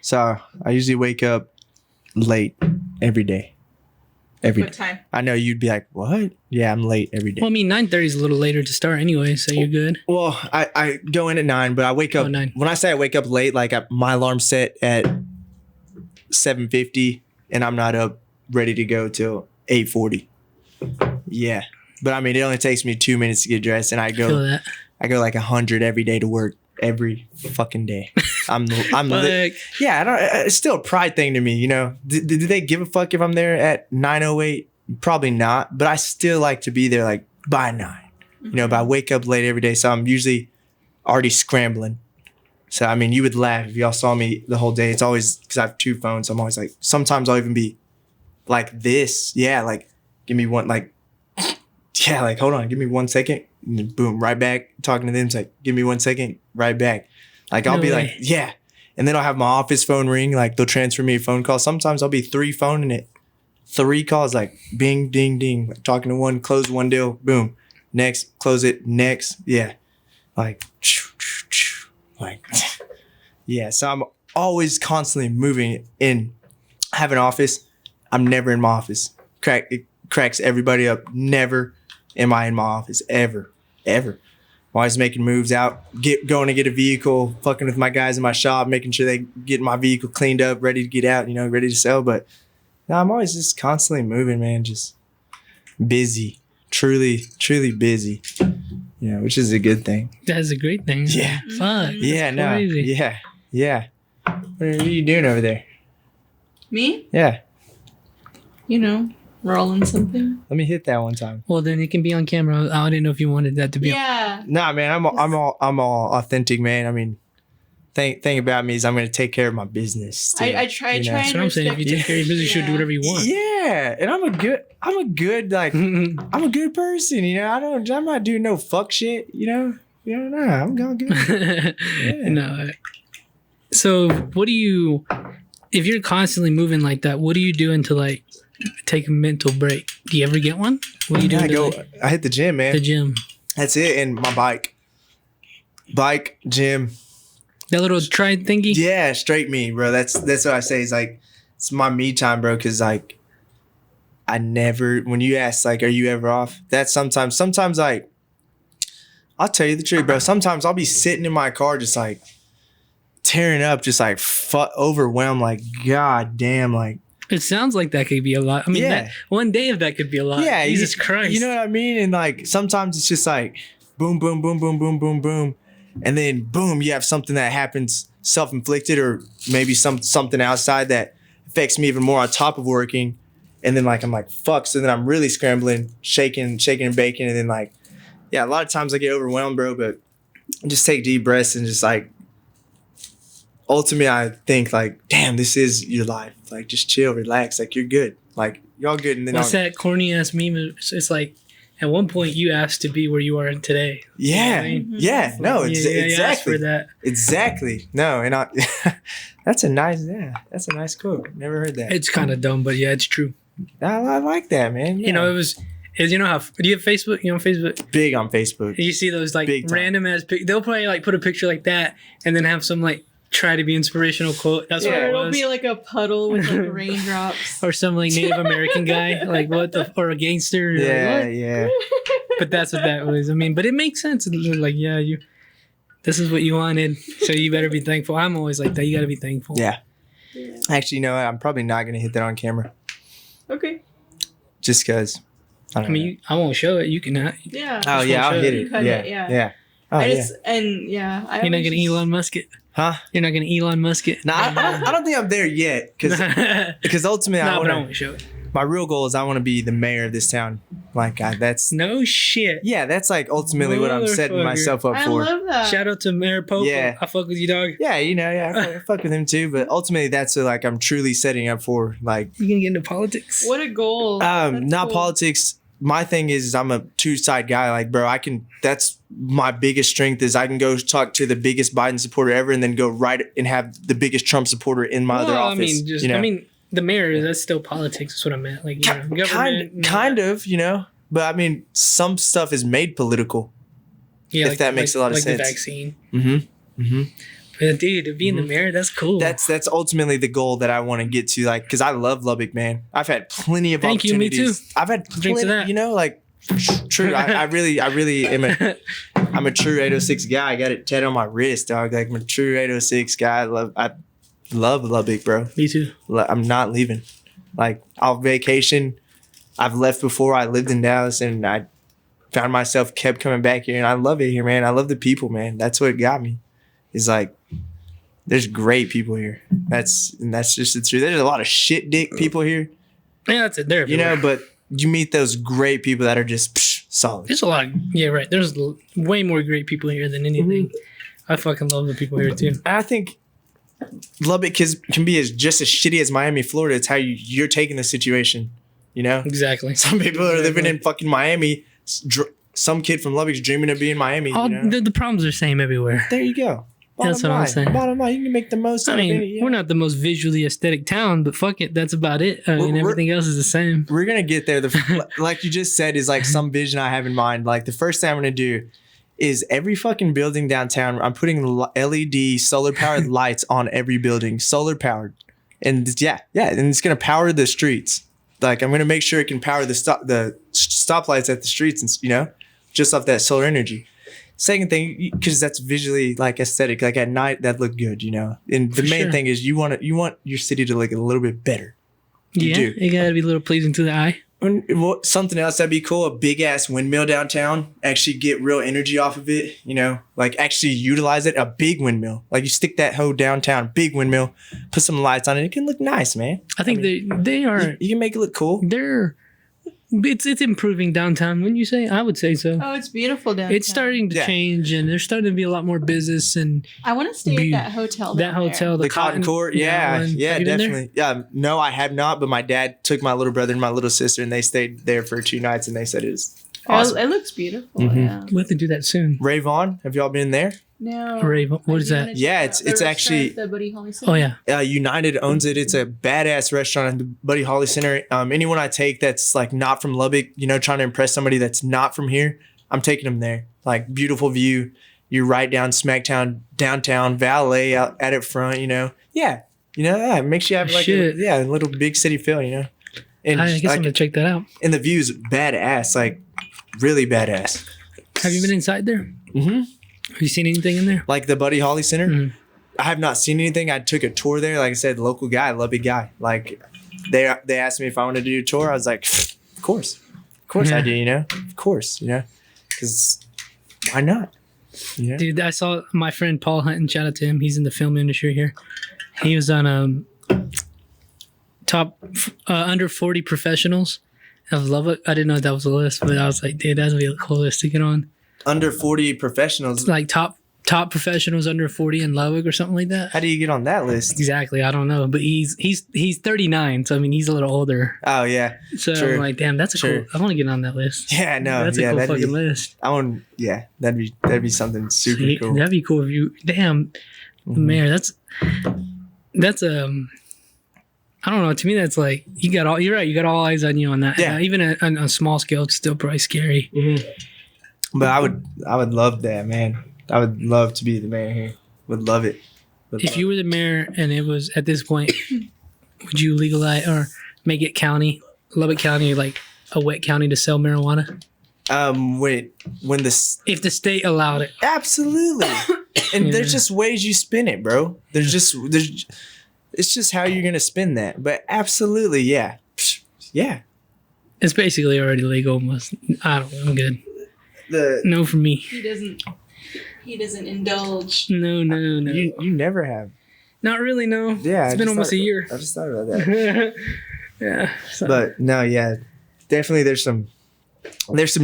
C: So I usually wake up late every day. Every
B: What
C: day.
B: time?
C: I know you'd be like, what? Yeah, I'm late every day.
A: Well, I mean, 9:30 is a little later to start anyway, so you're good.
C: Well, I go in at 9, but I wake up.
A: 9.
C: When I say I wake up late, like my alarm's set at 7:50, and I'm not up ready to go till 8:40. Yeah, but I mean, it only takes me 2 minutes to get dressed, and I
A: Feel
C: go
A: that.
C: like 100 every day to work every fucking day. I'm
A: Like,
C: yeah. I don't. It's still a pride thing to me, you know. Do they give a fuck if I'm there at 9:08? Probably not, but I still like to be there like by 9. You know, but I wake up late every day, so I'm usually already scrambling. So I mean, you would laugh if y'all saw me the whole day. It's always because I have 2 phones. So I'm always like, sometimes I'll even be like this. Yeah, like give me one, like yeah, like hold on, give me 1 second. And then boom, right back talking to them. It's like, give me 1 second, right back. Like I'll
A: No
C: be
A: way.
C: like, yeah, and then I'll have my office phone ring. Like they'll transfer me a phone call. Sometimes I'll be 3 phoning it 3 calls, like bing, ding, ding, like talking to one, close one deal, boom, next, close it, next, yeah, like, yeah. So I'm always constantly moving in. I have an office. I'm never in my office. It cracks everybody up. Never am I in my office ever. I'm always making moves out, going to get a vehicle, fucking with my guys in my shop, making sure they get my vehicle cleaned up, ready to get out, ready to sell. But no, I'm always just constantly moving, man. Just busy, truly busy. Which is a good thing.
A: That's a great thing.
C: Yeah.
A: Fuck.
C: Yeah. No.
A: Crazy.
C: Yeah. What are you doing over there?
B: Me?
C: Yeah.
B: Rolling something.
C: Let me hit that one time.
A: Well, then it can be on camera. I didn't know if you wanted that to be.
B: Yeah.
C: Nah, man. I'm all authentic, man. I mean, thing about me is I'm gonna take care of my business. Too,
B: I try.
A: That's what I'm saying. If you take care of your business, you should do whatever you want.
C: Yeah, and I'm a good I'm a good person. I'm not doing no fuck shit. Nah, I'm going good. Yeah.
A: No. So, what do you? If you're constantly moving like that, what are you doing to like take a mental break? Do you ever get one? What are you doing?
C: I hit the gym, man.
A: The gym.
C: That's it, and my bike, gym.
A: That little tri thingy.
C: Yeah, straight me, bro. That's what I say. It's like it's my me time, bro. Cause like I never. When you ask like, are you ever off? That's sometimes like. I'll tell you the truth, bro. Sometimes I'll be sitting in my car, just like tearing up, just like overwhelmed, like god damn, like.
A: It sounds like that could be a lot. I mean,
C: Yeah.
A: One day of that could be a lot.
C: Yeah,
A: Jesus Christ.
C: You know what I mean? And like sometimes it's just like boom, boom, boom, boom, boom, boom, boom. And then boom, you have something that happens self-inflicted or maybe something outside that affects me even more on top of working. And then like I'm like, fuck. So then I'm really scrambling, shaking and baking. And then like, yeah, a lot of times I get overwhelmed, bro, but just take deep breaths and just like ultimately I think like, damn, this is your life. Like just chill, relax, like you're good. Like y'all good. And then
A: what's that corny ass meme? It's like at one point you asked to be where you are today.
C: Yeah.
A: You know what I mean?
C: Yeah. No,
A: You asked
C: exactly.
A: for that.
C: Exactly. No, and that's a nice quote. Never heard that.
A: It's kind of dumb, but yeah, it's true.
C: I like that, man. Yeah.
A: It was how do you have Facebook? Facebook?
C: Big on Facebook.
A: You see those like
C: Big time.
A: random ass they'll probably like put a picture like that and then have some like try to be inspirational quote. That's what it
B: It'll
A: was.
B: be like a puddle with like raindrops.
A: Or some like Native American guy, like or a gangster.
C: Yeah,
A: Like, what?
C: yeah.
A: But that's what that was. I mean, but it makes sense. Like, yeah, this is what you wanted, so you better be thankful. I'm always like that. You got to be thankful.
C: Yeah.
B: Yeah.
C: Actually, you know what? I'm probably not gonna hit that on camera,
B: Okay.
C: just because.
A: I mean, I won't show it. You can.
B: Yeah.
C: Oh yeah, I'll hit
B: You
C: it.
B: cut
C: Yeah,
B: it, yeah.
C: yeah. Oh
B: I
C: yeah.
B: just
A: You're not
B: always
A: gonna Elon Musk it.
C: Huh?
A: You're not gonna Elon Musk it.
C: No, I don't think I'm there yet, because ultimately
A: No, but I
C: I
A: won't show it.
C: my real goal is I want to be the mayor of this town. Like that's
A: No shit.
C: yeah, that's like ultimately what I'm setting
A: Motherfucker.
C: myself up
B: I
C: for.
B: love that.
A: Shout out to Mayor Pope.
C: Yeah.
A: I fuck with you, dog.
C: Yeah, I fuck with him too. But ultimately, that's what like I'm truly setting up for. Like,
A: You gonna get into politics?
B: What a goal. That's
C: not
B: cool.
C: politics. My thing is I'm a two-side guy. Like, bro, that's my biggest strength is I can go talk to the biggest Biden supporter ever and then go right and have the biggest Trump supporter in my other office.
A: I mean, the mayor, that's still politics. That's what I meant. Like, government.
C: kind of, but I mean, some stuff is made political.
A: Yeah,
C: if that makes a lot of
A: like
C: sense.
A: the vaccine.
C: Mm-hmm. Mm-hmm.
A: But dude, to be in the mayor, that's cool.
C: That's ultimately the goal that I want to get to. Like, because I love Lubbock, man. I've had plenty of
A: Thank you, me
C: opportunities.
A: too.
C: I've had
A: Drink to
C: plenty,
A: that.
C: like, true. I really am I'm a true 806 guy. I got it tatted on my wrist, dog. Like, I'm a true 806 guy. I love Lubbock, bro.
A: Me too.
C: I'm not leaving. Like, I'll vacation. I've left before. I lived in Dallas, and I found myself kept coming back here, and I love it here, man. I love the people, man. That's what got me. Is like, there's great people here. That's just the truth. There's a lot of shit dick people here,
A: Yeah, that's it. There,
C: but you meet those great people that are just solid.
A: there's a lot. Yeah, right. There's way more great people here than anything. I fucking love the people here too.
C: And I think Lubbock can be just as shitty as Miami, Florida. It's how you're taking the situation,
A: Exactly.
C: Some people are living in fucking Miami. Some kid from Lubbock's dreaming of being in Miami.
A: The problems are the same everywhere.
C: There you go.
A: That's what I'm saying.
C: Bottom line, you can make the most.
A: I
C: out of
A: mean,
C: it, yeah.
A: we're not the most visually aesthetic town, but fuck it, that's about it. I mean, everything else is the same.
C: We're gonna get there. Like you just said, is like some vision I have in mind. Like the first thing I'm gonna do is every fucking building downtown. I'm putting LED solar powered lights on every building, solar powered, and and it's gonna power the streets. Like I'm gonna make sure it can power the stoplights at the streets, and just off that solar energy. Second thing, because that's visually like aesthetic, like at night that look good, And the main thing is you want your city to look a little bit better. You do.
A: It gotta be a little pleasing to the eye.
C: Something else that'd be cool, a big ass windmill downtown. Actually get real energy off of it, like actually utilize it. A big windmill, like you stick that hoe downtown, big windmill, put some lights on it. It can look nice, man.
A: I think they are.
C: You can make it look cool.
A: It's improving downtown. Wouldn't you say? I would say so.
B: Oh, it's beautiful downtown.
A: It's starting to change, and there's starting to be a lot more business. And
B: I want to stay at that hotel.
A: That hotel,
C: the Cotton Court. Yeah, definitely. Yeah, no, I have not. But my dad took my little brother and my little sister, and they stayed there for 2 nights, and they said it was awesome.
B: It looks beautiful.
C: Mm-hmm.
B: Yeah.
A: We'll have to do that soon.
C: Ray Vaughn, have y'all been there?
B: No.
A: What is that?
C: Yeah, it's actually.
B: The Buddy Holly Center.
A: Oh yeah.
C: United owns it. It's a badass restaurant at the Buddy Holly Center. Anyone I take that's like not from Lubbock, trying to impress somebody that's not from here, I'm taking them there. Like beautiful view. You're right down smacktown downtown, valet out at it front. Yeah. It makes you have like a little big city feel. And
A: I guess I'm gonna check that out.
C: And the view's badass, like really badass.
A: Have you been inside there?
C: Mm-hmm.
A: Have you seen anything in there?
C: Like the Buddy Holly Center?
A: Mm-hmm.
C: I have not seen anything. I took a tour there. Like I said, local guy, Lubbock guy. Like they asked me if I wanted to do a tour. I was like, of course. Of course I do, Of course, Because why not?
A: Dude, I saw my friend Paul Hunton. Shout out to him. He's in the film industry here. He was on top under 40 professionals of Lubbock. I didn't know that was a list, but I was like, dude, that'd be a cool list to get on.
C: Under 40 professionals,
A: like top professionals under 40 in Lubbock or something like that.
C: How do you get on that list?
A: Exactly, I don't know, but he's 39, so I mean he's a little older.
C: Oh yeah,
A: so true. I'm like, damn, that's cool. I want to get on that list.
C: Yeah, no,
A: that's a cool fucking list.
C: I want, that'd be something super cool.
A: That'd be cool if you, damn, mayor. That's I don't know. To me, that's like you're right. You got all eyes on you on that. Yeah, even on a small scale, it's still probably scary.
C: Mm-hmm. But I would love that, man. I would love to be the mayor here. Would love it.
A: If you were the mayor and it was at this point, would you legalize or make it Lubbock County, like a wet county to sell marijuana? If the state allowed it,
C: absolutely. And there's just ways you spin it, bro. It's just how you're gonna spin that. But absolutely, yeah.
A: It's basically already legal almost. I don't know. I'm good. No for me.
B: He doesn't indulge.
A: No.
C: You never have.
A: Not really, no.
C: Yeah.
A: It's been almost a year.
C: I just thought about that.
A: Yeah. So.
C: But no, yeah. Definitely there's some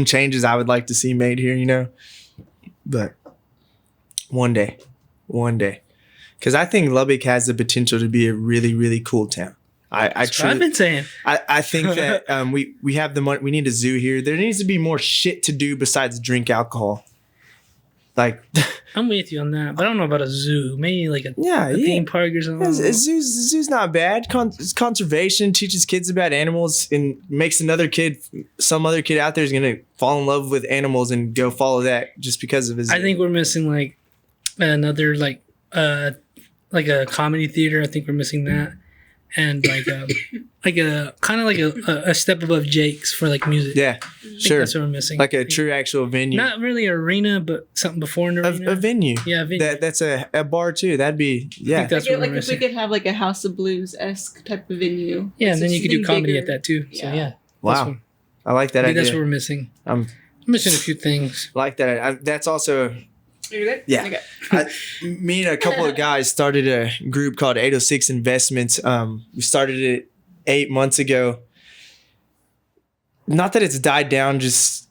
C: changes I would like to see made here, But one day. Because I think Lubbock has the potential to be a really, really cool town.
A: That's what I've been saying.
C: I think that we have the money. We need a zoo here. There needs to be more shit to do besides drink alcohol. Like,
A: I'm with you on that, but I don't know about a zoo. Maybe like a theme park or something.
C: A zoo's not bad. Conservation teaches kids about animals and makes some other kid out there is gonna fall in love with animals and go follow that just because of his.
A: I think we're missing like another like a comedy theater. I think we're missing that. And like a kind of like a step above Jake's for like music.
C: Yeah, sure.
A: That's what we're missing.
C: Like a true actual venue.
A: Not really an arena, but something before an arena.
C: A venue.
A: Yeah, a venue.
C: That's a bar too. That'd be
A: I think that's what
B: like
A: we're
B: if
A: missing.
B: we could have like a House of Blues-esque type of venue.
A: Yeah, and then you could do comedy
B: bigger.
A: at that too. So yeah.
C: Wow. I like that idea.
A: That's what we're missing. I'm missing a few things.
C: Like that. That's also.
B: You're good?
C: Yeah. Okay. Me and a couple of guys started a group called 806 Investments. We started it 8 months ago. Not that it's died down, just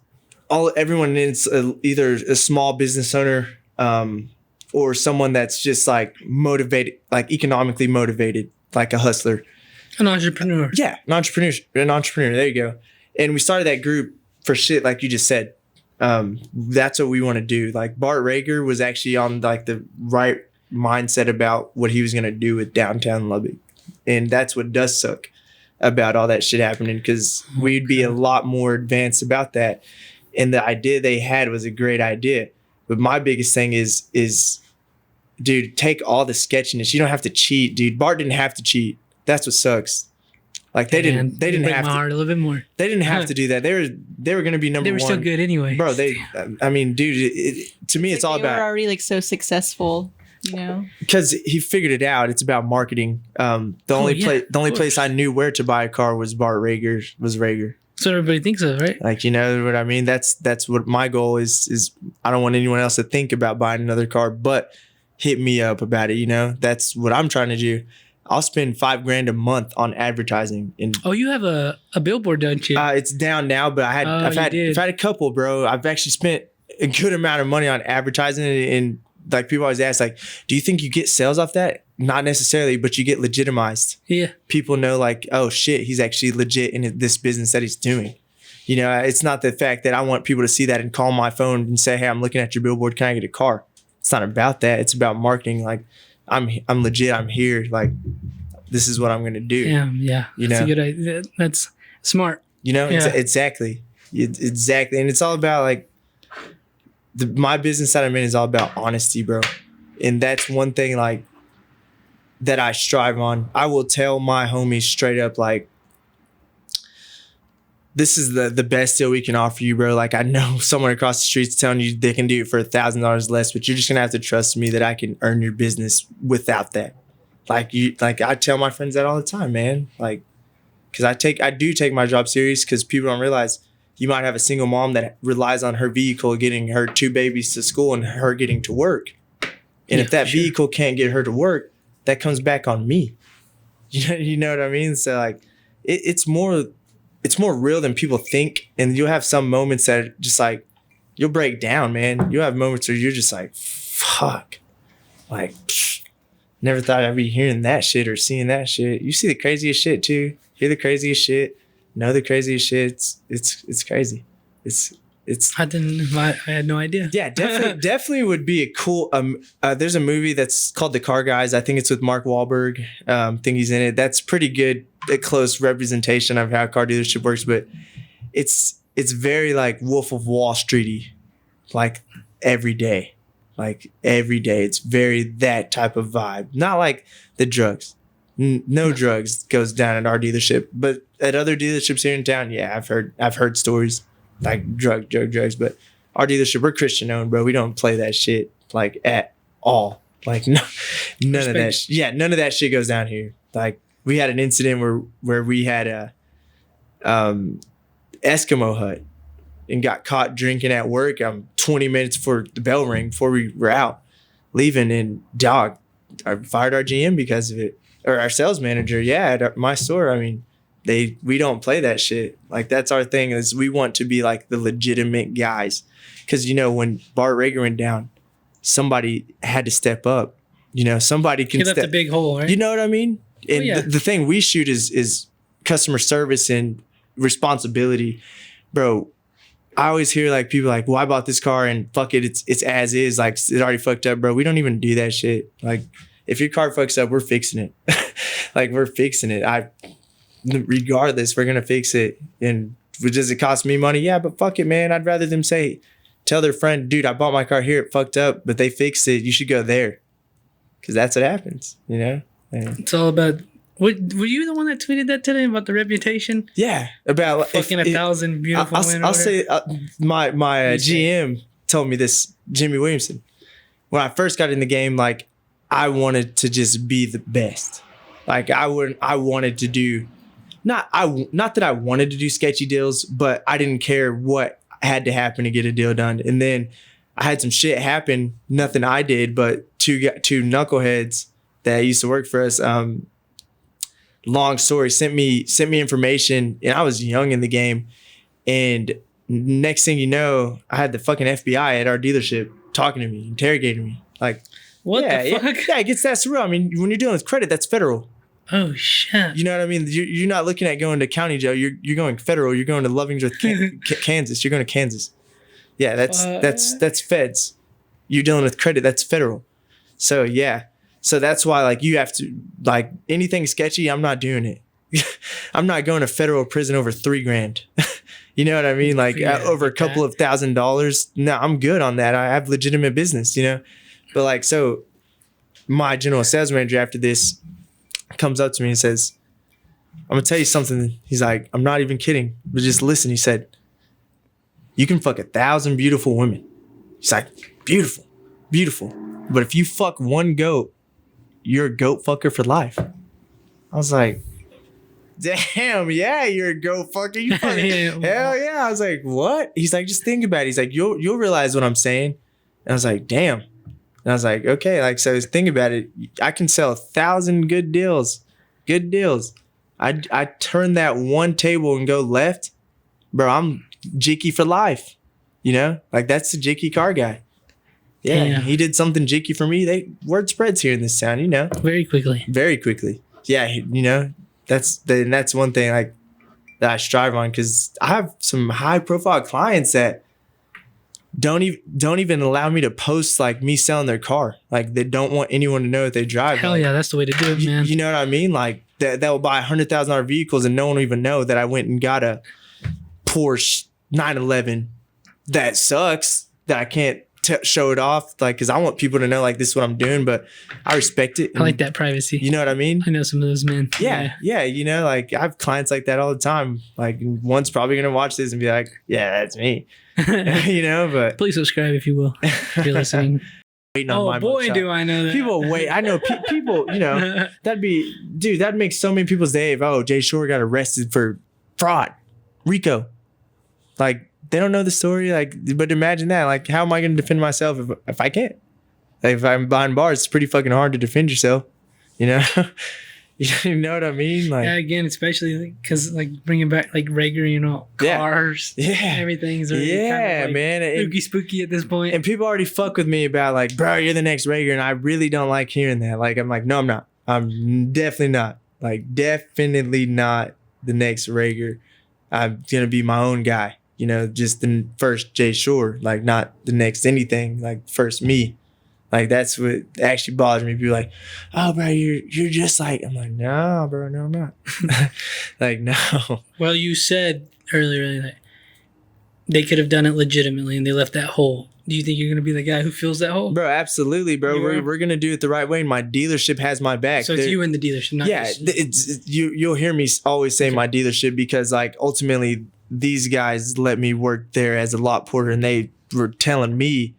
C: everyone is either a small business owner or someone that's just like motivated, like economically motivated, like a hustler.
A: An entrepreneur.
C: Yeah, an entrepreneur. There you go. And we started that group for shit like you just said. That's what we want to do. Like Bart Rager was actually on like the right mindset about what he was going to do with downtown Lubbock. And that's what does suck about all that shit happening, because we'd be a lot more advanced about that. And the idea they had was a great idea. But my biggest thing is, dude, take all the sketchiness. You don't have to cheat, dude. Bart didn't have to cheat. That's what sucks. Like they didn't
A: break
C: have
A: my
C: to.
A: heart a little bit more.
C: They didn't have to do that. They were going to be number
A: They
C: one.
A: were still good anyway,
C: bro. I mean, dude. To me, it's all
B: they were
C: about,
B: already like so successful, you know.
C: because he figured it out. It's about marketing. The only place I knew where to buy a car was Bart Rager. Was Rager.
A: That's what everybody thinks of, right?
C: Like, you know what I mean? That's what my goal is. I don't want anyone else to think about buying another car, but hit me up about it. You know, that's what I'm trying to do. I'll spend $5,000 a month on advertising. And
A: Oh, you have a billboard, don't you?
C: it's down now, but I've had a couple, bro. I've actually spent a good amount of money on advertising, and like people always ask, like, do you think you get sales off that? Not necessarily, but you get legitimized.
A: Yeah.
C: People know, like, oh shit, he's actually legit in this business that he's doing. You know, it's not the fact that I want people to see that and call my phone and say, hey, I'm looking at your billboard. Can I get a car? It's not about that. It's about marketing. Like, I'm legit. I'm here. Like, this is what I'm going to do.
A: Yeah.
C: You
A: That's
C: know?
A: a good idea. That's smart.
C: You know,
A: Yeah.
C: exactly. Exactly. And it's all about, like, my business that I'm in is all about honesty, bro. And that's one thing, like, that I strive on. I will tell my homies straight up, like, this is the best deal we can offer you, bro. Like, I know someone across the street's telling you they can do it for $1,000 less, but you're just gonna have to trust me that I can earn your business without that. Like I tell my friends that all the time, man. Like, because I do take my job serious, because people don't realize you might have a single mom that relies on her vehicle getting her 2 babies to school and her getting to work. And if that vehicle can't get her to work, that comes back on me. You know what I mean? So, like, it's more real than people think. And you'll have some moments that are just like, you'll break down, man. You'll have moments where you're just like, fuck. Like, never thought I'd be hearing that shit or seeing that shit. You see the craziest shit too. Hear the craziest shit. Know the craziest shit. It's crazy. It's
A: I had no idea.
C: yeah, definitely would be a cool. There's a movie that's called The Car Guys. I think it's with Mark Wahlberg. Think he's in it. That's pretty good, a close representation of how a car dealership works. But it's very like Wolf of Wall Streety, like every day, It's very that type of vibe. Not like the drugs. No drugs goes down at our dealership, but at other dealerships here in town, yeah, I've heard stories. Like drugs, but our dealership, we're Christian owned, bro. We don't play that shit like at all. Like none of that. None of that shit goes down here. Like, we had an incident where we had a Eskimo hut and got caught drinking at work. 20 minutes before the bell rang, before we were out leaving, and dog, I fired our GM because of it, or our sales manager. Yeah, at my store. I mean, we don't play that shit. Like, that's our thing, is we want to be like the legitimate guys. Because, you know, when Bart Rager went down, somebody had to step up. You know, somebody can
A: He left a big hole, right?
C: You know what I mean? And
A: yeah.
C: the thing we shoot is customer service and responsibility. Bro, I always hear like people like, well, I bought this car and fuck it, it's as is. Like, it already fucked up, bro. We don't even do that shit. Like, if your car fucks up, we're fixing it. Like, we're fixing it. Regardless, we're gonna fix it. And does it cost me money? Yeah, but fuck it, man. I'd rather them tell their friend, dude, I bought my car here, it fucked up, but they fixed it. You should go there, because that's what happens, you know. And
A: it's all about. Were you the one that tweeted that today about the reputation?
C: Yeah, about
A: fucking 1,000 beautiful women.
C: I'll say my GM told me this, Jimmy Williamson. When I first got in the game, like, I wanted to just be the best. Like, I wanted to do. Not that I wanted to do sketchy deals, but I didn't care what had to happen to get a deal done. And then I had some shit happen, nothing I did, but two knuckleheads that used to work for us. Long story, sent me information, and I was young in the game. And next thing you know, I had the fucking FBI at our dealership talking to me, interrogating me. Like,
A: what the fuck?
C: Yeah, it gets that surreal. I mean, when you're dealing with credit, that's federal.
A: Oh shit!
C: You know what I mean? You're not looking at going to county jail. You're going federal. You're going to Lovingsworth, Kansas. You're going to Kansas. Yeah, that's feds. You're dealing with credit. That's federal. So yeah. So that's why like you have to like anything sketchy, I'm not doing it. I'm not going to federal prison over $3,000. You know what I mean? Like over a couple of $1,000. No, I'm good on that. I have legitimate business, you know? But like, so my general sales manager after this comes up to me and says, I'm gonna tell you something. He's like, I'm not even kidding, but just listen. He said, you can fuck 1,000 beautiful women. He's like, beautiful, beautiful. But if you fuck one goat, you're a goat fucker for life. I was like, damn, yeah, you're a goat fucker. You fucking, hell yeah. I was like, what? He's like, just think about it. He's like, you'll realize what I'm saying. And I was like, damn. And I was like, okay, like, so think about it. I can sell 1,000 good deals. Good deals. I turn that one table and go left, bro, I'm jicky for life. You know? Like, that's the jicky car guy. Yeah, he did something jicky for me. Word spreads here in this town, you know?
A: Very quickly. Very
C: quickly. Yeah, you know? That's one thing like that I strive on because I have some high profile clients that don't even allow me to post like me selling their car. Like they don't want anyone to know that they drive.
A: Hell
C: like,
A: yeah, that's the way to do it, man.
C: You know what I mean? Like that will buy $100,000 vehicles and no one will even know that I went and got a Porsche 911 that sucks that I can't show it off, like, because I want people to know, like, this is what I'm doing, but I respect it.
A: I like that privacy.
C: You know what I mean?
A: I know some of those men.
C: Yeah. You know, like, I have clients like that all the time. Like, one's probably going to watch this and be like, yeah, that's me. You know, but.
A: Please subscribe if you will, if you're listening.
C: Waiting on my
A: boy, do I know that.
C: People wait. I know people, you know, that'd make so many people's day if, Jay Shorten got arrested for fraud, RICO. Like, they don't know the story, like, but imagine that. Like, how am I going to defend myself if I can't? Like, if I'm behind bars, it's pretty fucking hard to defend yourself, you know? You know what I mean? Like,
A: yeah, again, especially because like bringing back like regular, you know, cars, everything's already kind of like man, spooky at this point.
C: And people already fuck with me about like, bro, you're the next Rager, and I really don't like hearing that. Like, I'm like, no, I'm not. I'm definitely not. Like, definitely not the next Rager. I'm gonna be my own guy. You know, just the first Jay Shore, like not the next anything, like first me. Like that's what actually bothers me. People are like, oh bro, you're just like, I'm like, no, bro, no, I'm not. Like, no.
A: Well, you said earlier that they could have done it legitimately and they left that hole. Do you think you're gonna be the guy who fills that hole?
C: Bro, absolutely, bro. We're gonna do it the right way, and my dealership has my back.
A: So it's you in the dealership, not
C: it's you'll hear me always say my dealership because like ultimately these guys let me work there as a lot porter and they were telling me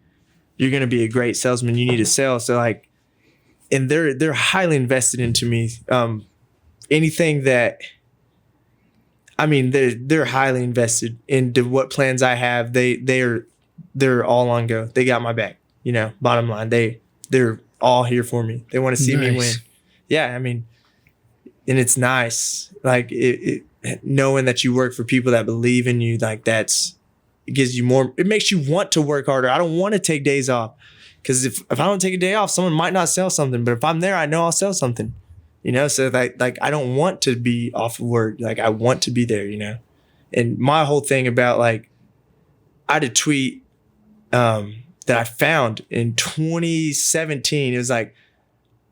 C: you're going to be a great salesman. You need to sell. So like, and they're highly invested into me. Anything that, I mean, they're highly invested into what plans I have. They're all on go. They got my back, you know, bottom line, they're all here for me. They want to see me win. Yeah. I mean, and it's nice. Like knowing that you work for people that believe in you, like it gives you more, it makes you want to work harder. I don't want to take days off because if I don't take a day off, someone might not sell something, but if I'm there, I know I'll sell something, you know? So like, I don't want to be off of work. Like I want to be there, you know? And my whole thing about like, I had a tweet that I found in 2017. It was like,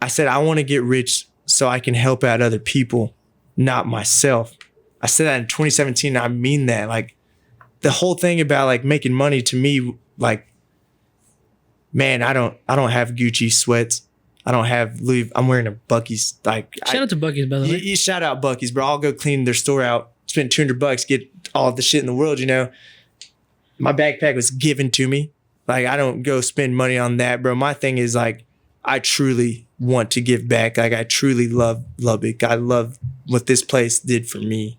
C: I said, I want to get rich so I can help out other people, not myself. I said that in 2017. And I mean that. Like the whole thing about like making money to me, like, man, I don't have Gucci sweats. I don't have Louis. I'm wearing a Buc-ee's. Like
A: shout out to Buc-ee's, by the way.
C: You shout out Buc-ee's, bro. I'll go clean their store out, spend $200, get all the shit in the world. You know, my backpack was given to me. Like I don't go spend money on that, bro. My thing is like, I truly want to give back. Like I truly love Lubbock. I love what this place did for me.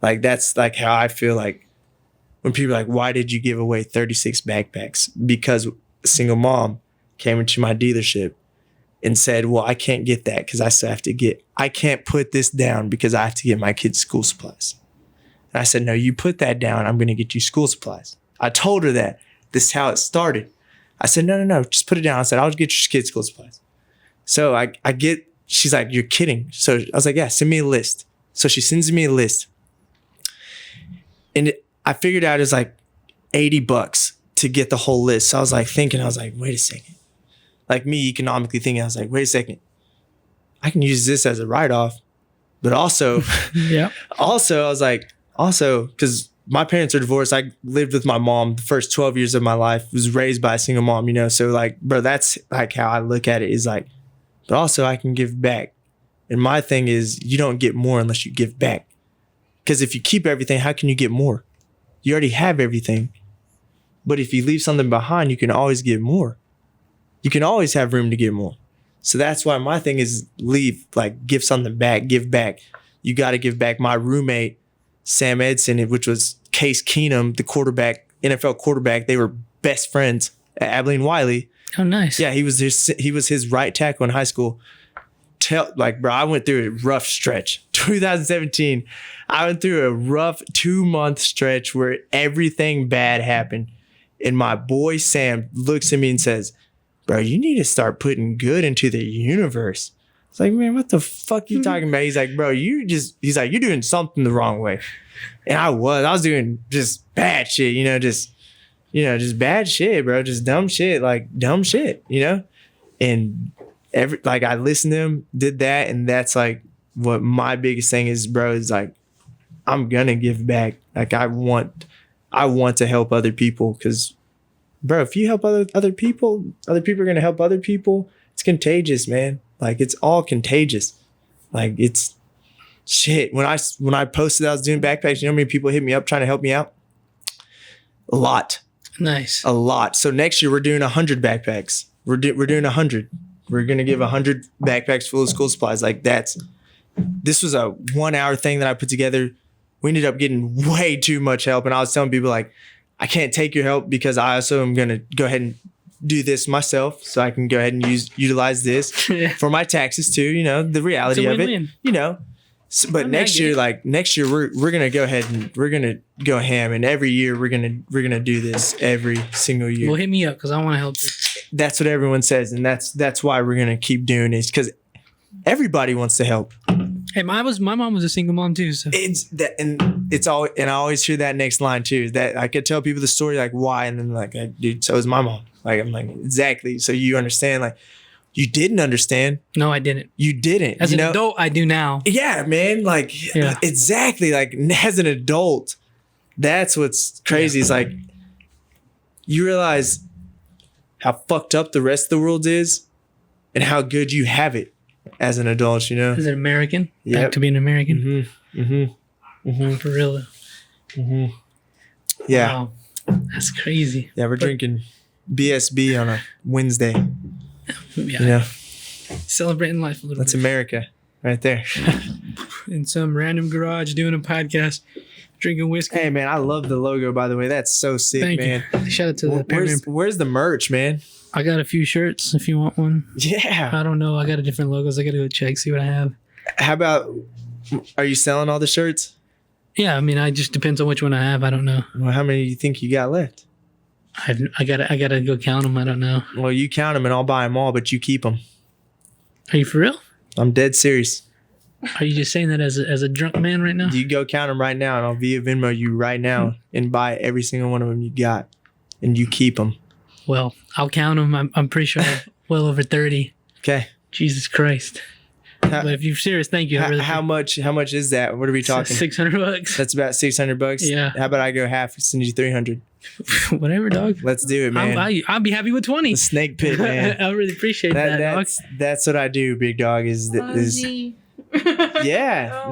C: Like that's like how I feel like when people are like, why did you give away 36 backpacks? Because a single mom came into my dealership and said, well, I can't get that because I can't put this down because I have to get my kids school supplies. And I said, no, you put that down. I'm going to get you school supplies. I told her that. This is how it started. I said, no, just put it down. I said, I'll get your kids school supplies. So she's like, you're kidding. So I was like, yeah, send me a list. So she sends me a list. And I figured out it's like $80 to get the whole list. So I was like, wait a second. like me economically thinking, I was like, wait a second, I can use this as a write-off. But also,
A: Yeah.
C: also, I was like, also, because my parents are divorced. I lived with my mom the first 12 years of my life, was raised by a single mom, you know? So like, bro, that's like how I look at it is like, but also I can give back. And my thing is you don't get more unless you give back. Because if you keep everything, how can you get more? You already have everything. But if you leave something behind, you can always get more. You can always have room to get more. So that's why my thing is leave, like give something back, give back. You got to give back. My roommate, Sam Edson, which was Case Keenum, the quarterback, NFL quarterback, they were best friends at Abilene Wiley.
A: Oh, nice.
C: Yeah, he was his right tackle in high school. Bro, I went through a rough stretch. 2017, I went through a rough 2-month stretch where everything bad happened. And my boy Sam looks at me and says, bro, you need to start putting good into the universe. It's like, man, what the fuck you talking about? He's like, bro, he's like, you're doing something the wrong way. And I was doing just bad shit, just bad shit, bro. Just dumb shit, And I listened to him, did that. And that's like what my biggest thing is, bro, is like, I'm gonna give back. Like I want to help other people. Cause bro, if you help other people are gonna help other people. It's contagious, man. Like it's all contagious. Like it's shit. When I posted I was doing backpacks, you know how many people hit me up trying to help me out? A lot.
A: Nice.
C: A lot. So next year we're doing 100 backpacks. We're doing 100. We're gonna give 100 backpacks full of school supplies. Like this was a 1-hour thing that I put together. We ended up getting way too much help. And I was telling people like, I can't take your help because I also am gonna go ahead and do this myself, so I can go ahead and utilize this for my taxes too. The reality of it. But next year we're gonna go ahead and we're gonna go ham, and every year we're gonna do this every single year.
A: Well, hit me up because I want to help you.
C: That's what everyone says, and that's why we're gonna keep doing this because everybody wants to help.
A: Hey, my mom was a single mom too. So
C: I always hear that next line too. That I could tell people the story like why, and then like, dude, so is my mom. Like I'm like exactly. So you understand? Like you didn't understand.
A: No, I didn't.
C: You didn't.
A: As an adult, I do now.
C: Yeah, man. Like exactly. Like as an adult, that's what's crazy. Yeah. It's like you realize how fucked up the rest of the world is, and how good you have it as an adult. As
A: an American, back to being American. For real.
C: Yeah.
A: Wow. That's crazy.
C: Yeah, we're drinking BSB on a Wednesday.
A: Yeah. Celebrating life a little bit.
C: That's America right there.
A: In some random garage doing a podcast, drinking whiskey.
C: Hey, man, I love the logo, by the way. That's so sick,
A: Thank
C: man.
A: You. Shout out to the
C: Where's the merch, man?
A: I got a few shirts if you want one.
C: Yeah.
A: I don't know. I got different logos. I got to go check, see what I have.
C: How about, are you selling all the shirts?
A: Yeah, I mean, it just depends on which one I have. I don't know.
C: Well, how many do you think you got left?
A: I gotta go count them. I don't know.
C: Well, you count them and I'll buy them all, but you keep them.
A: Are you for real?
C: I'm dead serious.
A: Are you just saying that as a drunk man right now?
C: You go count them right now, and I'll via Venmo you right now and buy every single one of them you got, and you keep them.
A: Well, I'll count them. I'm pretty sure well over 30.
C: Okay.
A: Jesus Christ. But if you're serious, thank you.
C: How much is that? What are we talking?
A: $600.
C: That's about $600.
A: Yeah.
C: How about I go half? Send you 300.
A: Whatever, dog.
C: Let's do it, man.
A: I'll be happy with 20.
C: The snake pit, man.
A: I really appreciate that, dog.
C: That's what I do, big dog. Yeah,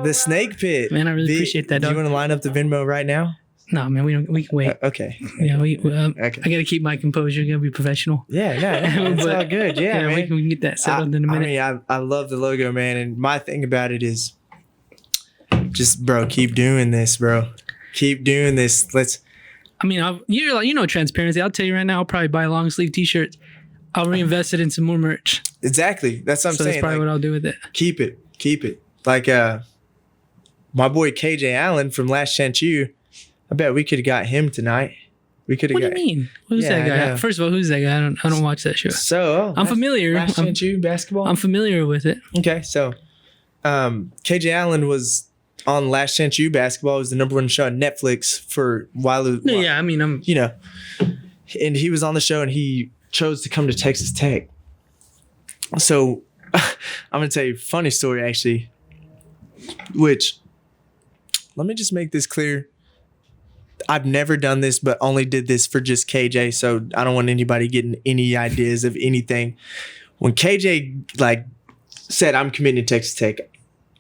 C: the snake pit.
A: Man, I really appreciate that, dog.
C: Do you want to line up the Venmo right now?
A: No, man, we can wait.
C: Okay.
A: Yeah,
C: okay.
A: I gotta keep my composure. Gotta be professional.
C: Yeah, it's all good. Yeah, man.
A: We can get that settled in a minute.
C: I mean, I love the logo, man. And my thing about it is, just bro, keep doing this, bro. Keep doing this.
A: I mean, transparency. I'll tell you right now. I'll probably buy long sleeve T-shirts. I'll reinvest it in some more merch.
C: Exactly. That's what I'm saying.
A: That's probably what I'll do with it.
C: Keep it. Like my boy KJ Allen from Last Chance U. I bet we could have got him tonight. What do
A: you mean? Who's that guy? First of all, who's that guy? I don't watch that show.
C: So
A: I'm familiar.
C: Last Chance U basketball.
A: I'm familiar with it.
C: Okay, so KJ Allen was on Last Chance U basketball. It was the #1 show on Netflix for a while.
A: Yeah, I mean,
C: and he was on the show and he chose to come to Texas Tech. So I'm gonna tell you a funny story actually. Which, let me just make this clear. I've never done this, but only did this for just KJ. So I don't want anybody getting any ideas of anything. When KJ like said I'm committing to Texas Tech,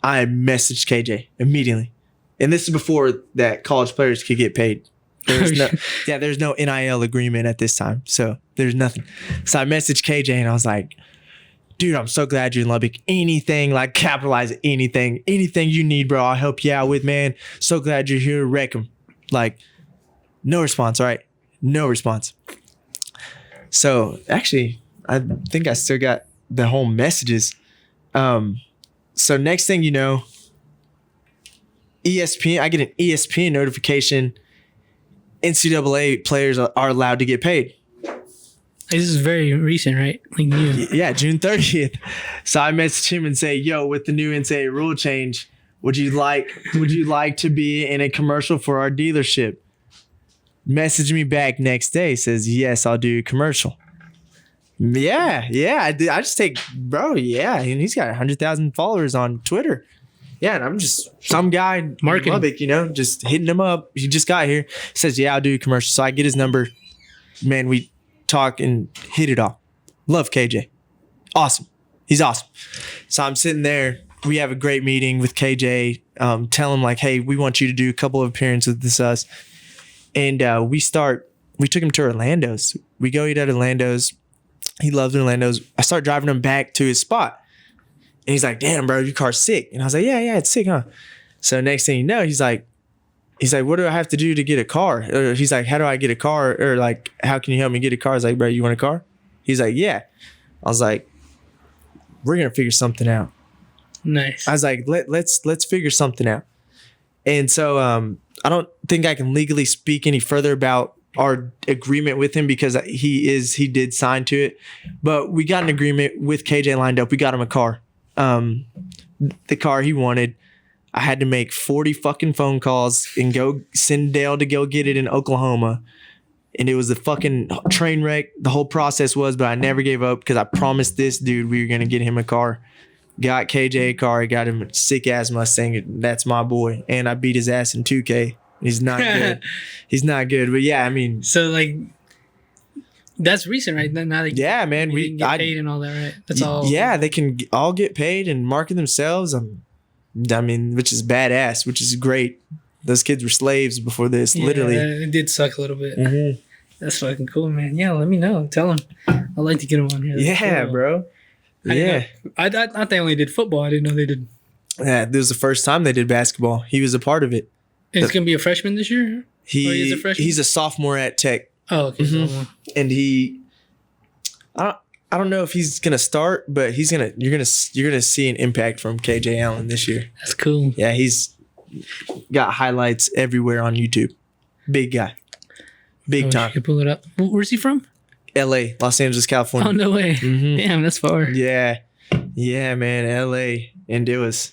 C: I messaged KJ immediately, and this is before that college players could get paid. There's no NIL agreement at this time, so there's nothing. So I messaged KJ and I was like, dude, I'm so glad you're in Lubbock. Anything, like capitalize anything you need, bro, I'll help you out with, man. So glad you're here. Wreck 'em. Like, no response, all right? No response. So actually, I think I still got the whole messages. So next thing you know, ESPN, I get an ESPN notification. NCAA players are allowed to get paid.
A: This is very recent, right? Like new.
C: Yeah, June 30th. So I messaged him and say, yo, with the new NCAA rule change, would you like to be in a commercial for our dealership? Message me back next day, says, yes, I'll do a commercial. Yeah, I just take, bro, yeah. And he's got 100,000 followers on Twitter. Yeah, and I'm just some guy
A: Marketing.
C: in Lubbock, just hitting him up. He just got here. Says, yeah, I'll do a commercial. So I get his number. Man, we talk and hit it off. Love KJ. Awesome. He's awesome. So I'm sitting there. We have a great meeting with KJ. Tell him like, hey, we want you to do a couple of appearances with us. And we took him to Orlando's. We go eat at Orlando's. He loves Orlando's. I start driving him back to his spot. And he's like, damn, bro, your car's sick. And I was like, yeah, it's sick, huh? So next thing you know, he's like, what do I have to do to get a car? Or he's like, how do I get a car? Or like, how can you help me get a car? I was like, bro, you want a car? He's like, yeah. I was like, we're going to figure something out.
A: Nice.
C: I was like, let's figure something out. And so I don't think I can legally speak any further about our agreement with him because he did sign to it. But we got an agreement with KJ lined up. We got him a car. The car he wanted. I had to make 40 fucking phone calls and go send Dale to go get it in Oklahoma. And it was a fucking train wreck. The whole process was, but I never gave up because I promised this dude we were going to get him a car. Got KJ a car. Got him a sick ass Mustang. That's my boy. And I beat his ass in 2K. He's not good. He's not good. But yeah, I mean.
A: So like, that's recent, right? Now they
C: yeah, man.
A: We can get paid and all that, right? That's all.
C: Yeah, they can all get paid and market themselves. I mean, which is badass, which is great. Those kids were slaves before this, literally.
A: It did suck a little bit.
C: Mm-hmm.
A: That's fucking cool, man. Yeah, let me know. Tell him. I'd like to get him on here. That's
C: yeah,
A: cool.
C: bro. Yeah.
A: I thought they only did football. I didn't know they did.
C: Yeah, this was the first time they did basketball. He was a part of it.
A: And he's going to be a freshman this year?
C: He's a sophomore at Tech.
A: Oh, okay.
C: Mm-hmm. And I don't know if he's gonna start, but you're gonna see an impact from KJ Allen this year.
A: That's cool.
C: Yeah, he's got highlights everywhere on YouTube. Big guy, big time.
A: You can pull it up. Where's he from?
C: L.A., Los Angeles, California.
A: Oh no way!
C: Mm-hmm.
A: Damn, that's far.
C: Yeah, man, L.A. And it was,